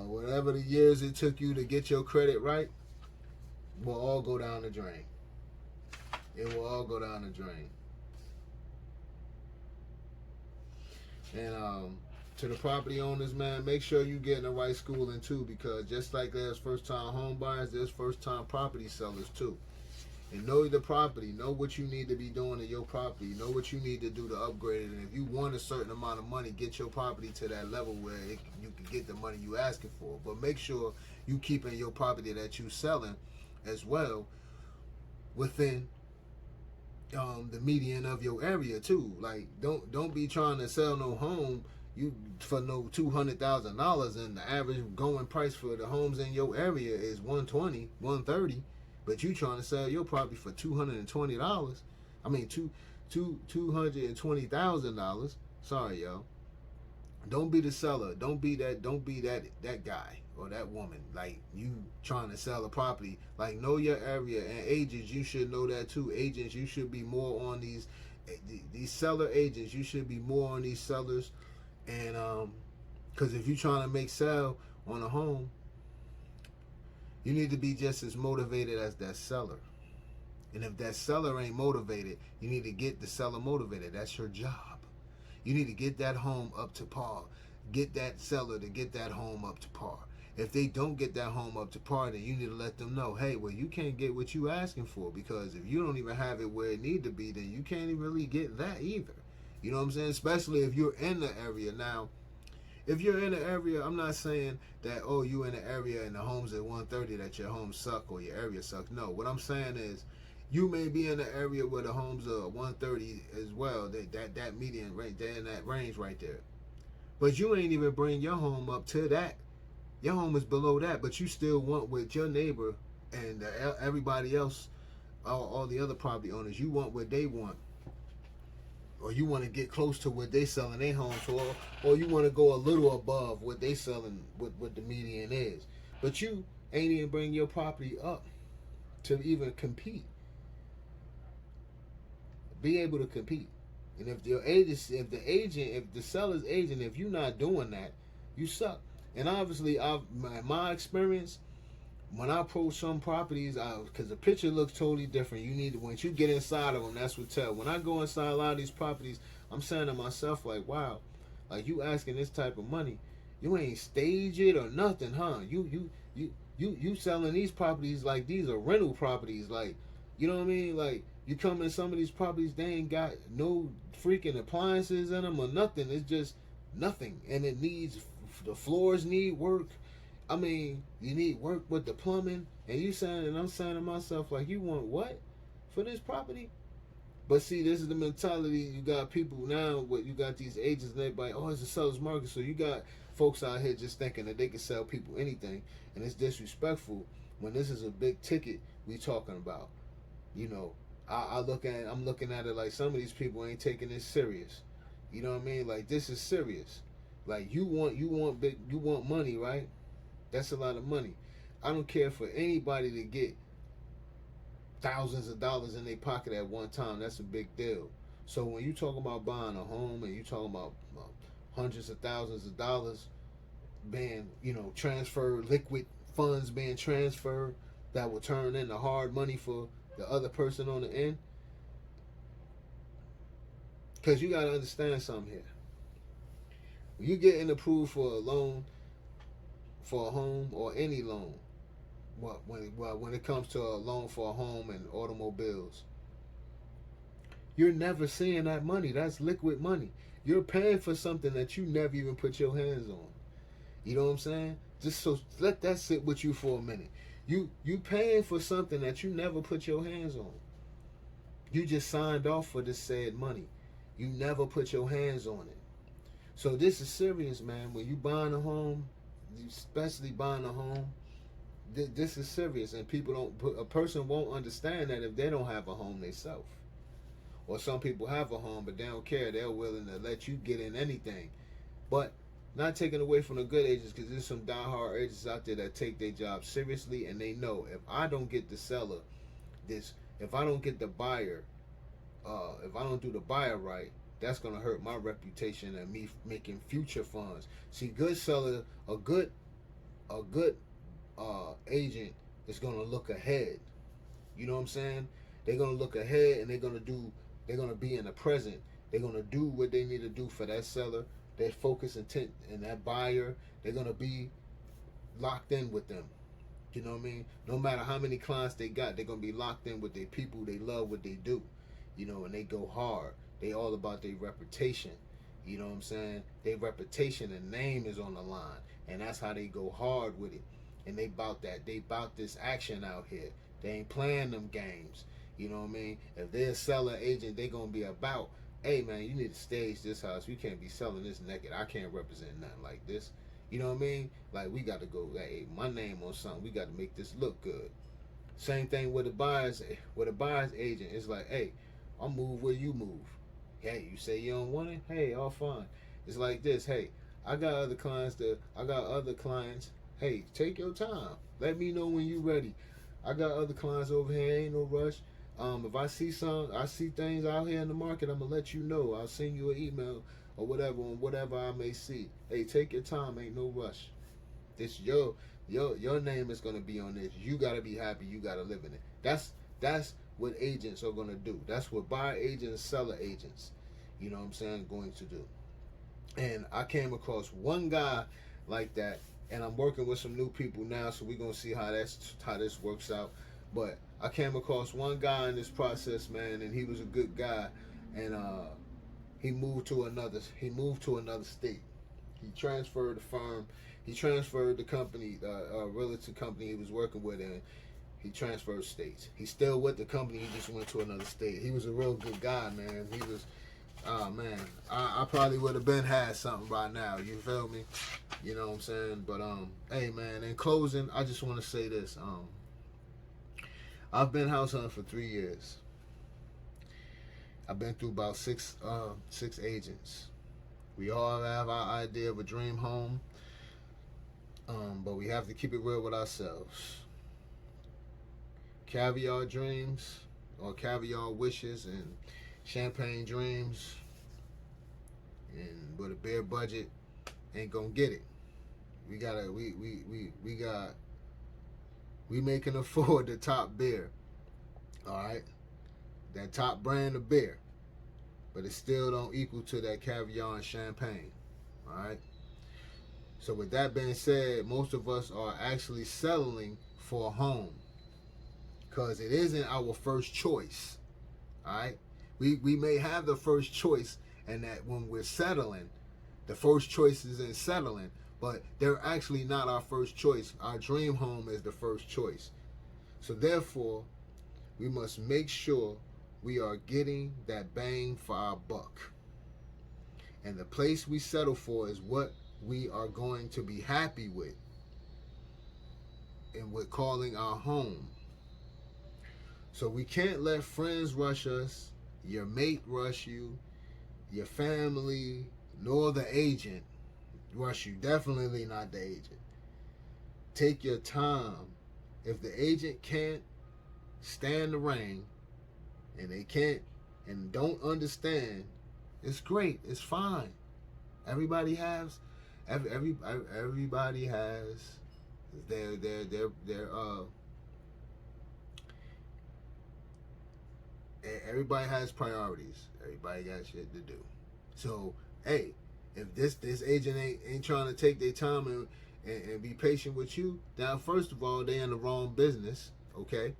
Speaker 1: whatever the years it took you to get your credit right will all go down the drain. It will all go down the drain. And to the property owners, man, make sure you get in the right schooling too, because just like there's first-time home buyers, there's first-time property sellers too. And know the property, know what you need to be doing to your property, know what you need to do to upgrade it. And if you want a certain amount of money, get your property to that level where you can get the money you asking for. But make sure you keeping your property that you selling as well within the median of your area too. Like don't be trying to sell no home for no $200,000, and the average going price for the homes in your area is $120,000, $130,000. But you trying to sell your property for $220. I mean, $220,000. Sorry, y'all. Don't be the seller. Don't be that guy or that woman. Like, you trying to sell a property. Like, know your area. And agents, you should know that too. Agents, you should be more on these seller agents. You should be more on these sellers. And because if you're trying to make sale on a home, you need to be just as motivated as that seller. And if that seller ain't motivated, you need to get the seller motivated. That's your job. You need to get that home up to par. Get that seller to get that home up to par. If they don't get that home up to par, then you need to let them know, hey, well, you can't get what you asking for, because if you don't even have it where it need to be, then you can't even really get that either. You know what I'm saying? Especially if you're in the area. Now, if you're in the area, I'm not saying that, oh, you in the area and the homes at 130 that your homes suck or your area sucks. No, what I'm saying is you may be in the area where the homes are 130 as well, that median right there in that range right there. But you ain't even bring your home up to that. Your home is below that, but you still want what your neighbor and everybody else, all the other property owners, you want what they want. Or you want to get close to what they selling their homes for, or you want to go a little above what they selling, what the median is. But you ain't even bring your property up to even compete. be able to compete. And if your agent, if the seller's agent, if you're not doing that, you suck. And obviously, my experience, when I approach some properties, because the picture looks totally different. You need, once you get inside of them, that's what tell. When I go inside a lot of these properties, I'm saying to myself like, wow, like you asking this type of money, you ain't stage it or nothing, huh? You selling these properties like these are rental properties, like, you know what I mean? Like, you come in some of these properties, they ain't got no freaking appliances in them or nothing. It's just nothing, and it needs, the floors need work. I mean, you need work with the plumbing, and you saying, and I'm saying to myself like, you want what for this property? But see, this is the mentality. You got people now, what you got these agents and everybody, oh, it's a seller's market. So you got folks out here just thinking that they can sell people anything, and it's disrespectful when this is a big ticket we talking about. You know, I'm looking at it like some of these people ain't taking this serious. You know what I mean? Like, this is serious. Like, you want money, right? That's a lot of money. I don't care for anybody to get thousands of dollars in their pocket at one time. That's a big deal. So when you talk about buying a home and you talking about hundreds of thousands of dollars being, transferred, liquid funds being transferred that will turn into hard money for the other person on the end, because you got to understand something here. When you getting approved for a loan, for a home or any loan, when it comes to a loan for a home and automobiles, you're never seeing that money. That's liquid money. You're paying for something that you never even put your hands on. You know what I'm saying? Just so let that sit with you for a minute. You paying for something that you never put your hands on. You just signed off for this said money. You never put your hands on it. So this is serious, man. When you buying a home, especially buying a home, this is serious, and a person won't understand that if they don't have a home themselves. Or some people have a home, but they don't care. They're willing to let you get in anything. But not taking away from the good agents, because there's some diehard agents out there that take their job seriously, and they know if I don't get the seller this, if I don't get the buyer, if I don't do the buyer right, that's gonna hurt my reputation and me making future funds. See, good seller, a good agent is gonna look ahead. You know what I'm saying? They're gonna look ahead, and they're gonna be in the present. They're gonna do what they need to do for that seller. Their focus, intent, and that buyer, they're gonna be locked in with them. You know what I mean? No matter how many clients they got, they're gonna be locked in with their people. They love what they do, and they go hard. They all about their reputation. You know what I'm saying? Their reputation and name is on the line, and that's how they go hard with it. And they bout that. They bout this action out here. They ain't playing them games. You know what I mean? If they're a seller agent, they gonna be about, hey man, you need to stage this house. We can't be selling this naked. I can't represent nothing like this. You know what I mean? Like, we got to go, hey, my name on something. We got to make this look good. Same thing with a buyer's agent. It's like, hey, I'll move where you move. Hey, you say you don't want it? Hey, all fine. It's like this. Hey, I got other clients. Hey, take your time. Let me know when you ready. I got other clients over here. Ain't no rush. If I see things out here in the market, I'm gonna let you know. I'll send you an email or whatever on whatever I may see. Hey, take your time. Ain't no rush. This your name is gonna be on this. You gotta be happy. You gotta live in it. That's what agents are gonna do. That's what buyer agents, seller agents, you know what I'm saying, going to do. And I came across one guy like that, and I'm working with some new people now, so we're gonna see how this works out. But I came across one guy in this process, man, and he was a good guy, and he moved to another state. He transferred the firm. He transferred the company, realty company he was working with, and he transferred states. He's still with the company. He just went to another state. He was a real good guy, man. He was, man, I probably would have had something by now. You feel me? You know what I'm saying? But hey, man. In closing, I just want to say this. I've been house hunting for 3 years. I've been through about six agents. We all have our idea of a dream home, but we have to keep it real with ourselves. Caviar dreams or caviar wishes and champagne dreams and with a bare budget ain't gonna get it. We may can afford the top beer, all right, that top brand of beer, but it still don't equal to that caviar and champagne, all right. So with that being said, most of us are actually settling for a home because it isn't our first choice, all right. We may have the first choice, and that when we're settling, the first choice is in settling, but they're actually not our first choice. Our dream home is the first choice. So therefore, we must make sure we are getting that bang for our buck. And the place we settle for is what we are going to be happy with and we're calling our home. So we can't let friends rush us, your mate rush you, your family, nor the agent rush you. Definitely not the agent. Take your time. If the agent can't stand the rain and they can't and don't understand, it's great. It's fine. Everybody has everybody has their everybody has priorities. Everybody got shit to do. So, hey, if this agent ain't trying to take their time and be patient with you, now first of all, they in the wrong business, okay?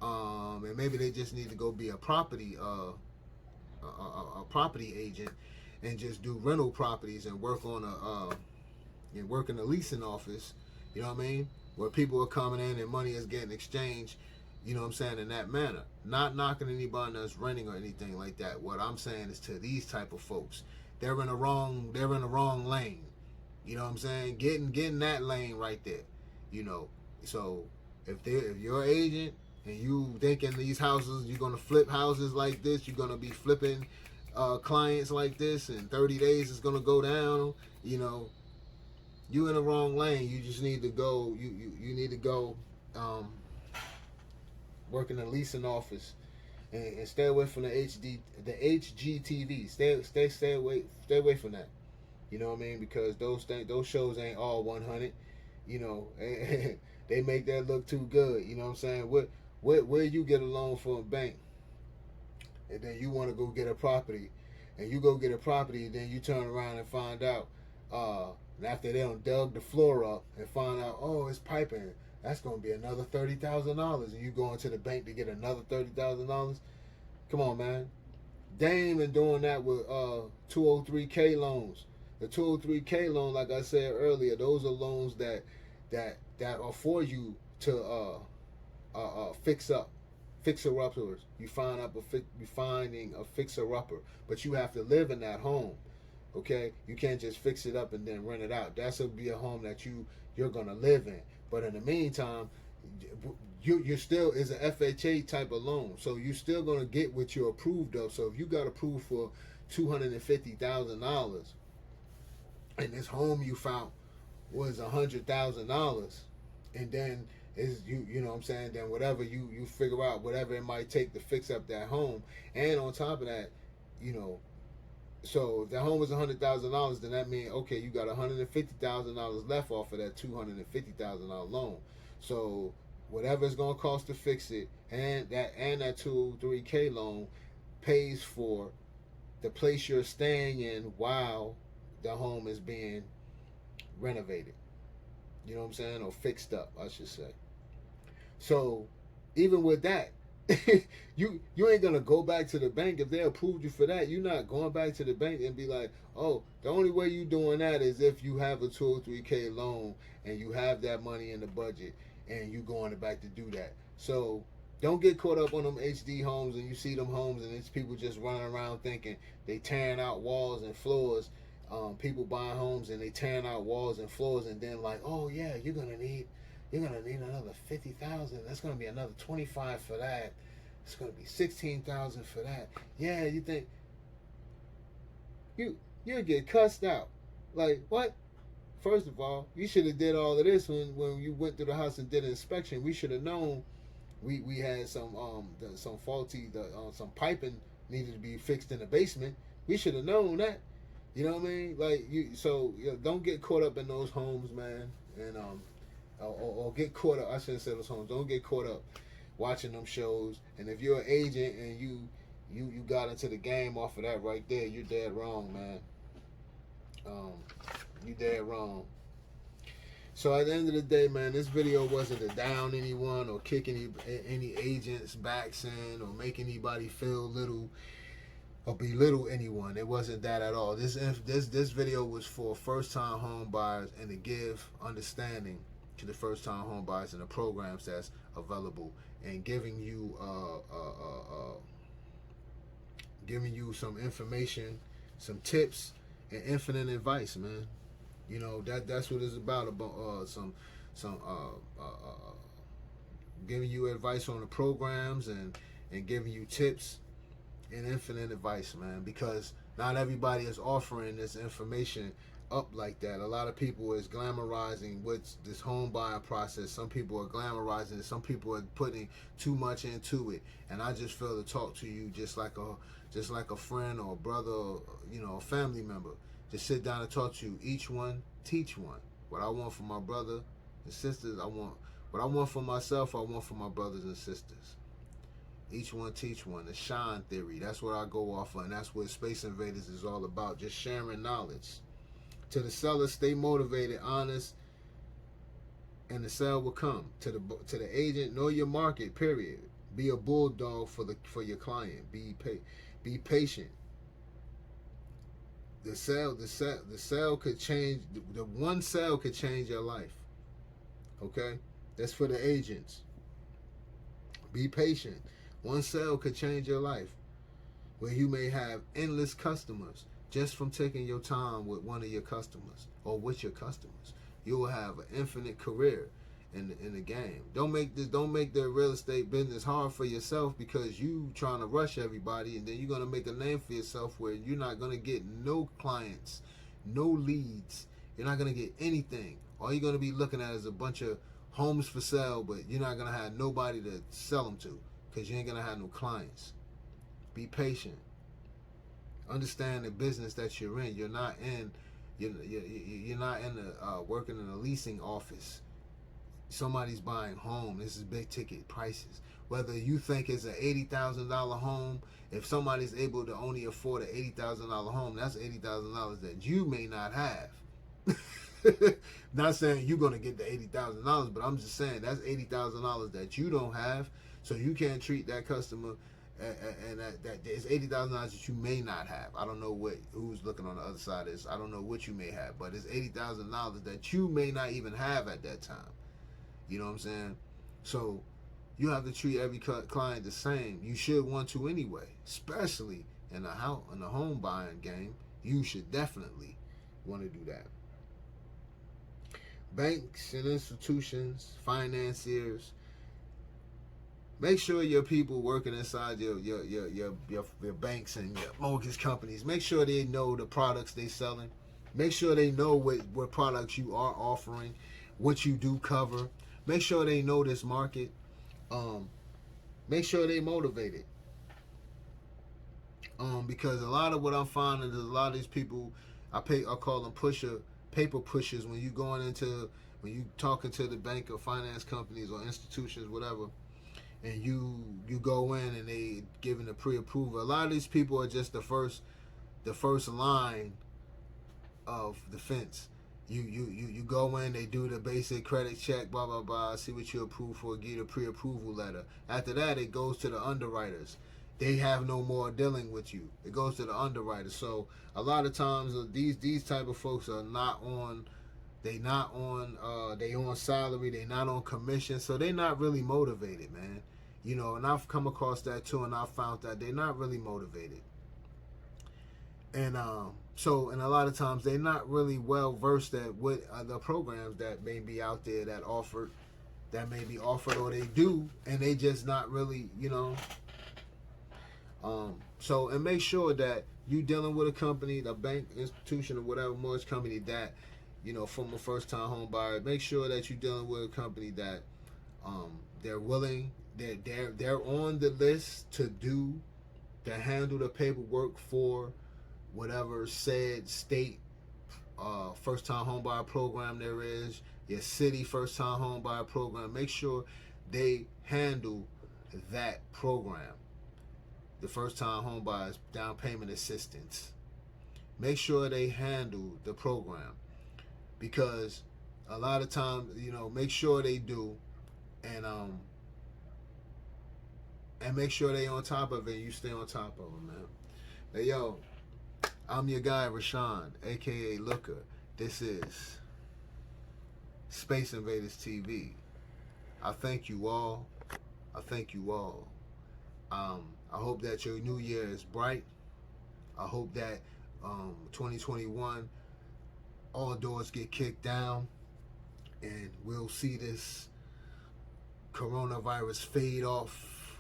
Speaker 1: And maybe they just need to go be a property agent and just do rental properties and work on work in a leasing office, you know what I mean? Where people are coming in and money is getting exchanged, you know what I'm saying, in that manner. Not knocking anybody that's renting or anything like that. What I'm saying is to these type of folks, they're in the wrong lane. You know what I'm saying? Getting that lane right there. You know. So if you're an agent and you thinking these houses, you're gonna flip houses like this, you're gonna be flipping clients like this, in 30 days it's gonna go down, you know, you in the wrong lane. You just need to go you need to go work in a leasing office and stay away from the HGTV. Stay away from that. You know what I mean? Because those shows ain't all 100. You know, they make that look too good. You know what I'm saying? Where you get a loan from a bank, and then you want to go get a property, and you go get a property, and then you turn around and find out, after they done dug the floor up and find out, oh, it's piping, that's gonna be another $30,000, and you go into the bank to get another $30,000. Come on, man. They ain't been doing that with 203K loans. The 203K loan, like I said earlier, those are loans that are for you to fixer-uppers. You finding a fixer-upper, but you have to live in that home. Okay, you can't just fix it up and then rent it out. That's gonna be a home that you're gonna live in. But in the meantime, you still is an FHA type of loan, so you're still gonna get what you're approved of. So if you got approved for $250,000, and this home you found was $100,000, and then is you know what I'm saying, then whatever you figure out, whatever it might take to fix up that home, and on top of that, you know. So if that home was $100,000, then that means, okay, you got $150,000 left off of that $250,000 loan. So whatever it's gonna cost to fix it, and that 203K loan pays for the place you're staying in while the home is being renovated. You know what I'm saying, or fixed up, I should say. So even with that, you ain't gonna go back to the bank if they approved you for that. You're not going back to the bank and be like, oh, the only way you doing that is if you have a 203K loan and you have that money in the budget and you going back to do that. So don't get caught up on them HD homes and you see them homes and it's people just running around thinking they tearing out walls and floors. People buying homes and they tearing out walls and floors, and then like, oh yeah, you're gonna need another 50,000. That's gonna be another 25 for that. It's gonna be 16,000 for that. Yeah, you think you'll get cussed out? Like what? First of all, you should have did all of this when you went through the house and did an inspection. We should have known we had some faulty some piping needed to be fixed in the basement. We should have known that. You know what I mean? Like don't get caught up in those homes, man, and or get caught up. I shouldn't say those homes. Don't get caught up watching them shows. And if you're an agent and you got into the game off of that right there, you're dead wrong, man. You dead wrong. So at the end of the day, man, this video wasn't to down anyone or kick any agents' backs in or make anybody feel little or belittle anyone. It wasn't that at all. This video was for first-time home buyers and to give understanding to the first-time home buyers and the programs that's available, and giving you some information, some tips, and infinite advice, man. You know, that's what it's about some giving you advice on the programs and giving you tips and infinite advice, man, because not everybody is offering this information up like that. A lot of people is glamorizing what's this home buying process. Some people are glamorizing it. Some people are putting too much into it. And I just feel to talk to you just like a friend or a brother, or, you know, a family member. Just sit down and talk to you. Each one, teach one. What I want for my brother and sisters, what I want for myself, I want for my brothers and sisters. Each one, teach one. The shine theory. That's what I go off of, and that's what Space Invaders is all about. Just sharing knowledge. To the seller, stay motivated, honest, and the sale will come. To the agent, know your market. Period. Be a bulldog for your client. Be patient. The sale could change. The one sale could change your life. Okay, that's for the agents. Be patient. One sale could change your life, where you may have endless customers just from taking your time with one of your customers or with your customers. You will have an infinite career in the game. Don't make the real estate business hard for yourself, because you trying to rush everybody, and then you're gonna make a name for yourself where you're not gonna get no clients, no leads. You're not gonna get anything. All you're gonna be looking at is a bunch of homes for sale, but you're not gonna have nobody to sell them to, because you ain't gonna have no clients. Be patient. Understand the business that you're in. You're not in the working in a leasing office. Somebody's buying home. This is big ticket prices. Whether you think it's an $80,000 home, if somebody's able to only afford an $80,000 home, that's $80,000 that you may not have. Not saying you're gonna get the $80,000, but I'm just saying that's $80,000 that you don't have. So you can't treat that customer, and that it's $80,000 that you may not have. I don't know who's looking on the other side of this. I don't know what you may have, but it's $80,000 that you may not even have at that time. You know what I'm saying? So you have to treat every client the same. You should want to anyway, especially in the home buying game. You should definitely want to do that. Banks and institutions, financiers, make sure your people working inside your banks and your mortgage companies, make sure they know the products they selling. Make sure they know what products you are offering, what you do cover. Make sure they know this market. Make sure they motivated. Because a lot of what I'm finding is a lot of these people, I call them paper pushers. When you talking to the bank or finance companies or institutions, whatever, and you go in and they giving the pre-approval. A lot of these people are just the first line of defense. You go in, they do the basic credit check, blah blah blah, see what you approve for, get a pre-approval letter. After that, it goes to the underwriters. They have no more dealing with you. It goes to the underwriters. So a lot of times these type of folks are not on. They on salary. They not on commission. So they not really motivated, man. You know, and I've come across that too, and I found that they're not really motivated. And and a lot of times they're not really well versed at what other programs that may be out there that may be offered, or they do, and they just not really, you know. So, and make sure that you dealing with a company, the bank, institution, or whatever mortgage company that, you know, from a first-time home buyer. Make sure that you're dealing with a company that they're willing, they're on the list to do that handle the paperwork for whatever said state first-time homebuyer program there is, your city first-time homebuyer program. Make sure they handle that program, the first-time homebuyers down payment assistance. Make sure they handle the program, because a lot of times, make sure they do, and make sure they on top of it. You stay on top of them, man. Hey, yo, I'm your guy, Rashawn, aka Looker. This is Space Invaders TV. I thank you all. I hope that your new year is bright. I hope that 2021, all doors get kicked down, and we'll see this coronavirus fade off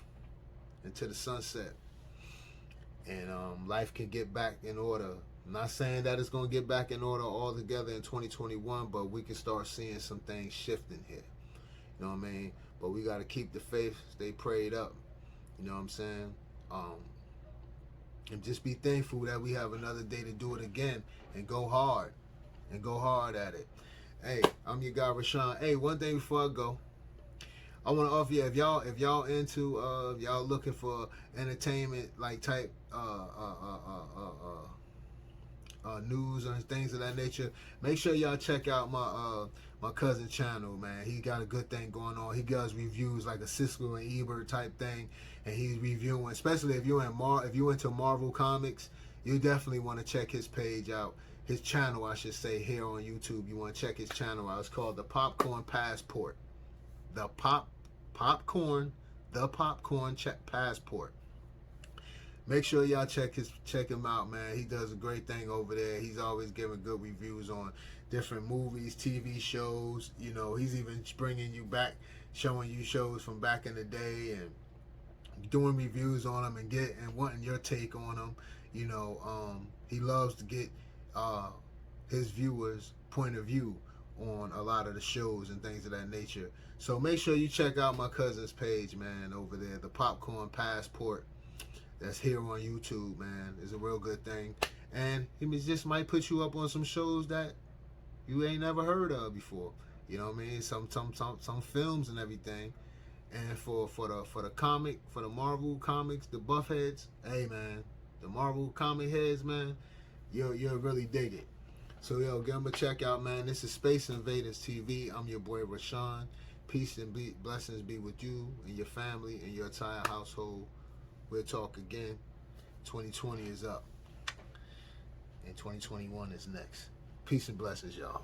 Speaker 1: into the sunset, and life can get back in order. I'm not saying that it's going to get back in order altogether in 2021, but we can start seeing some things shifting here. You know what I mean? But we got to keep the faith, stay prayed up. You know what I'm saying? And just be thankful that we have another day to do it again, and go hard at it. Hey, I'm your guy, Rashawn. Hey, one thing before I go, I want to offer you, if y'all into y'all looking for entertainment like type news and things of that nature, make sure y'all check out my cousin channel, man. He got a good thing going on. He does reviews like a Siskel and Ebert type thing, and he's reviewing, especially if you're into Marvel comics, you definitely want to check his page out. His channel, I should say, here on YouTube. You want to check his channel out. It's called The Popcorn Passport. The Popcorn Passport. Make sure y'all check him out, man. He does a great thing over there. He's always giving good reviews on different movies, TV shows. He's even bringing you back, showing you shows from back in the day, and doing reviews on them, and wanting your take on them. He loves to get his viewers' point of view on a lot of the shows and things of that nature. So make sure you check out my cousin's page, man, over there, The Popcorn Passport. That's here on YouTube, man. It's a real good thing. And he just might put you up on some shows that you ain't never heard of before. You know what I mean? Some films and everything. And for the Marvel comics, the buff heads, hey man, the Marvel comic heads, man, you'll really dig it. So yo, give them a check out, man. This is Space Invaders TV. I'm your boy Rashawn. Peace and blessings be with you and your family and your entire household. We'll talk again. 2020 is up, and 2021 is next. Peace and blessings, y'all.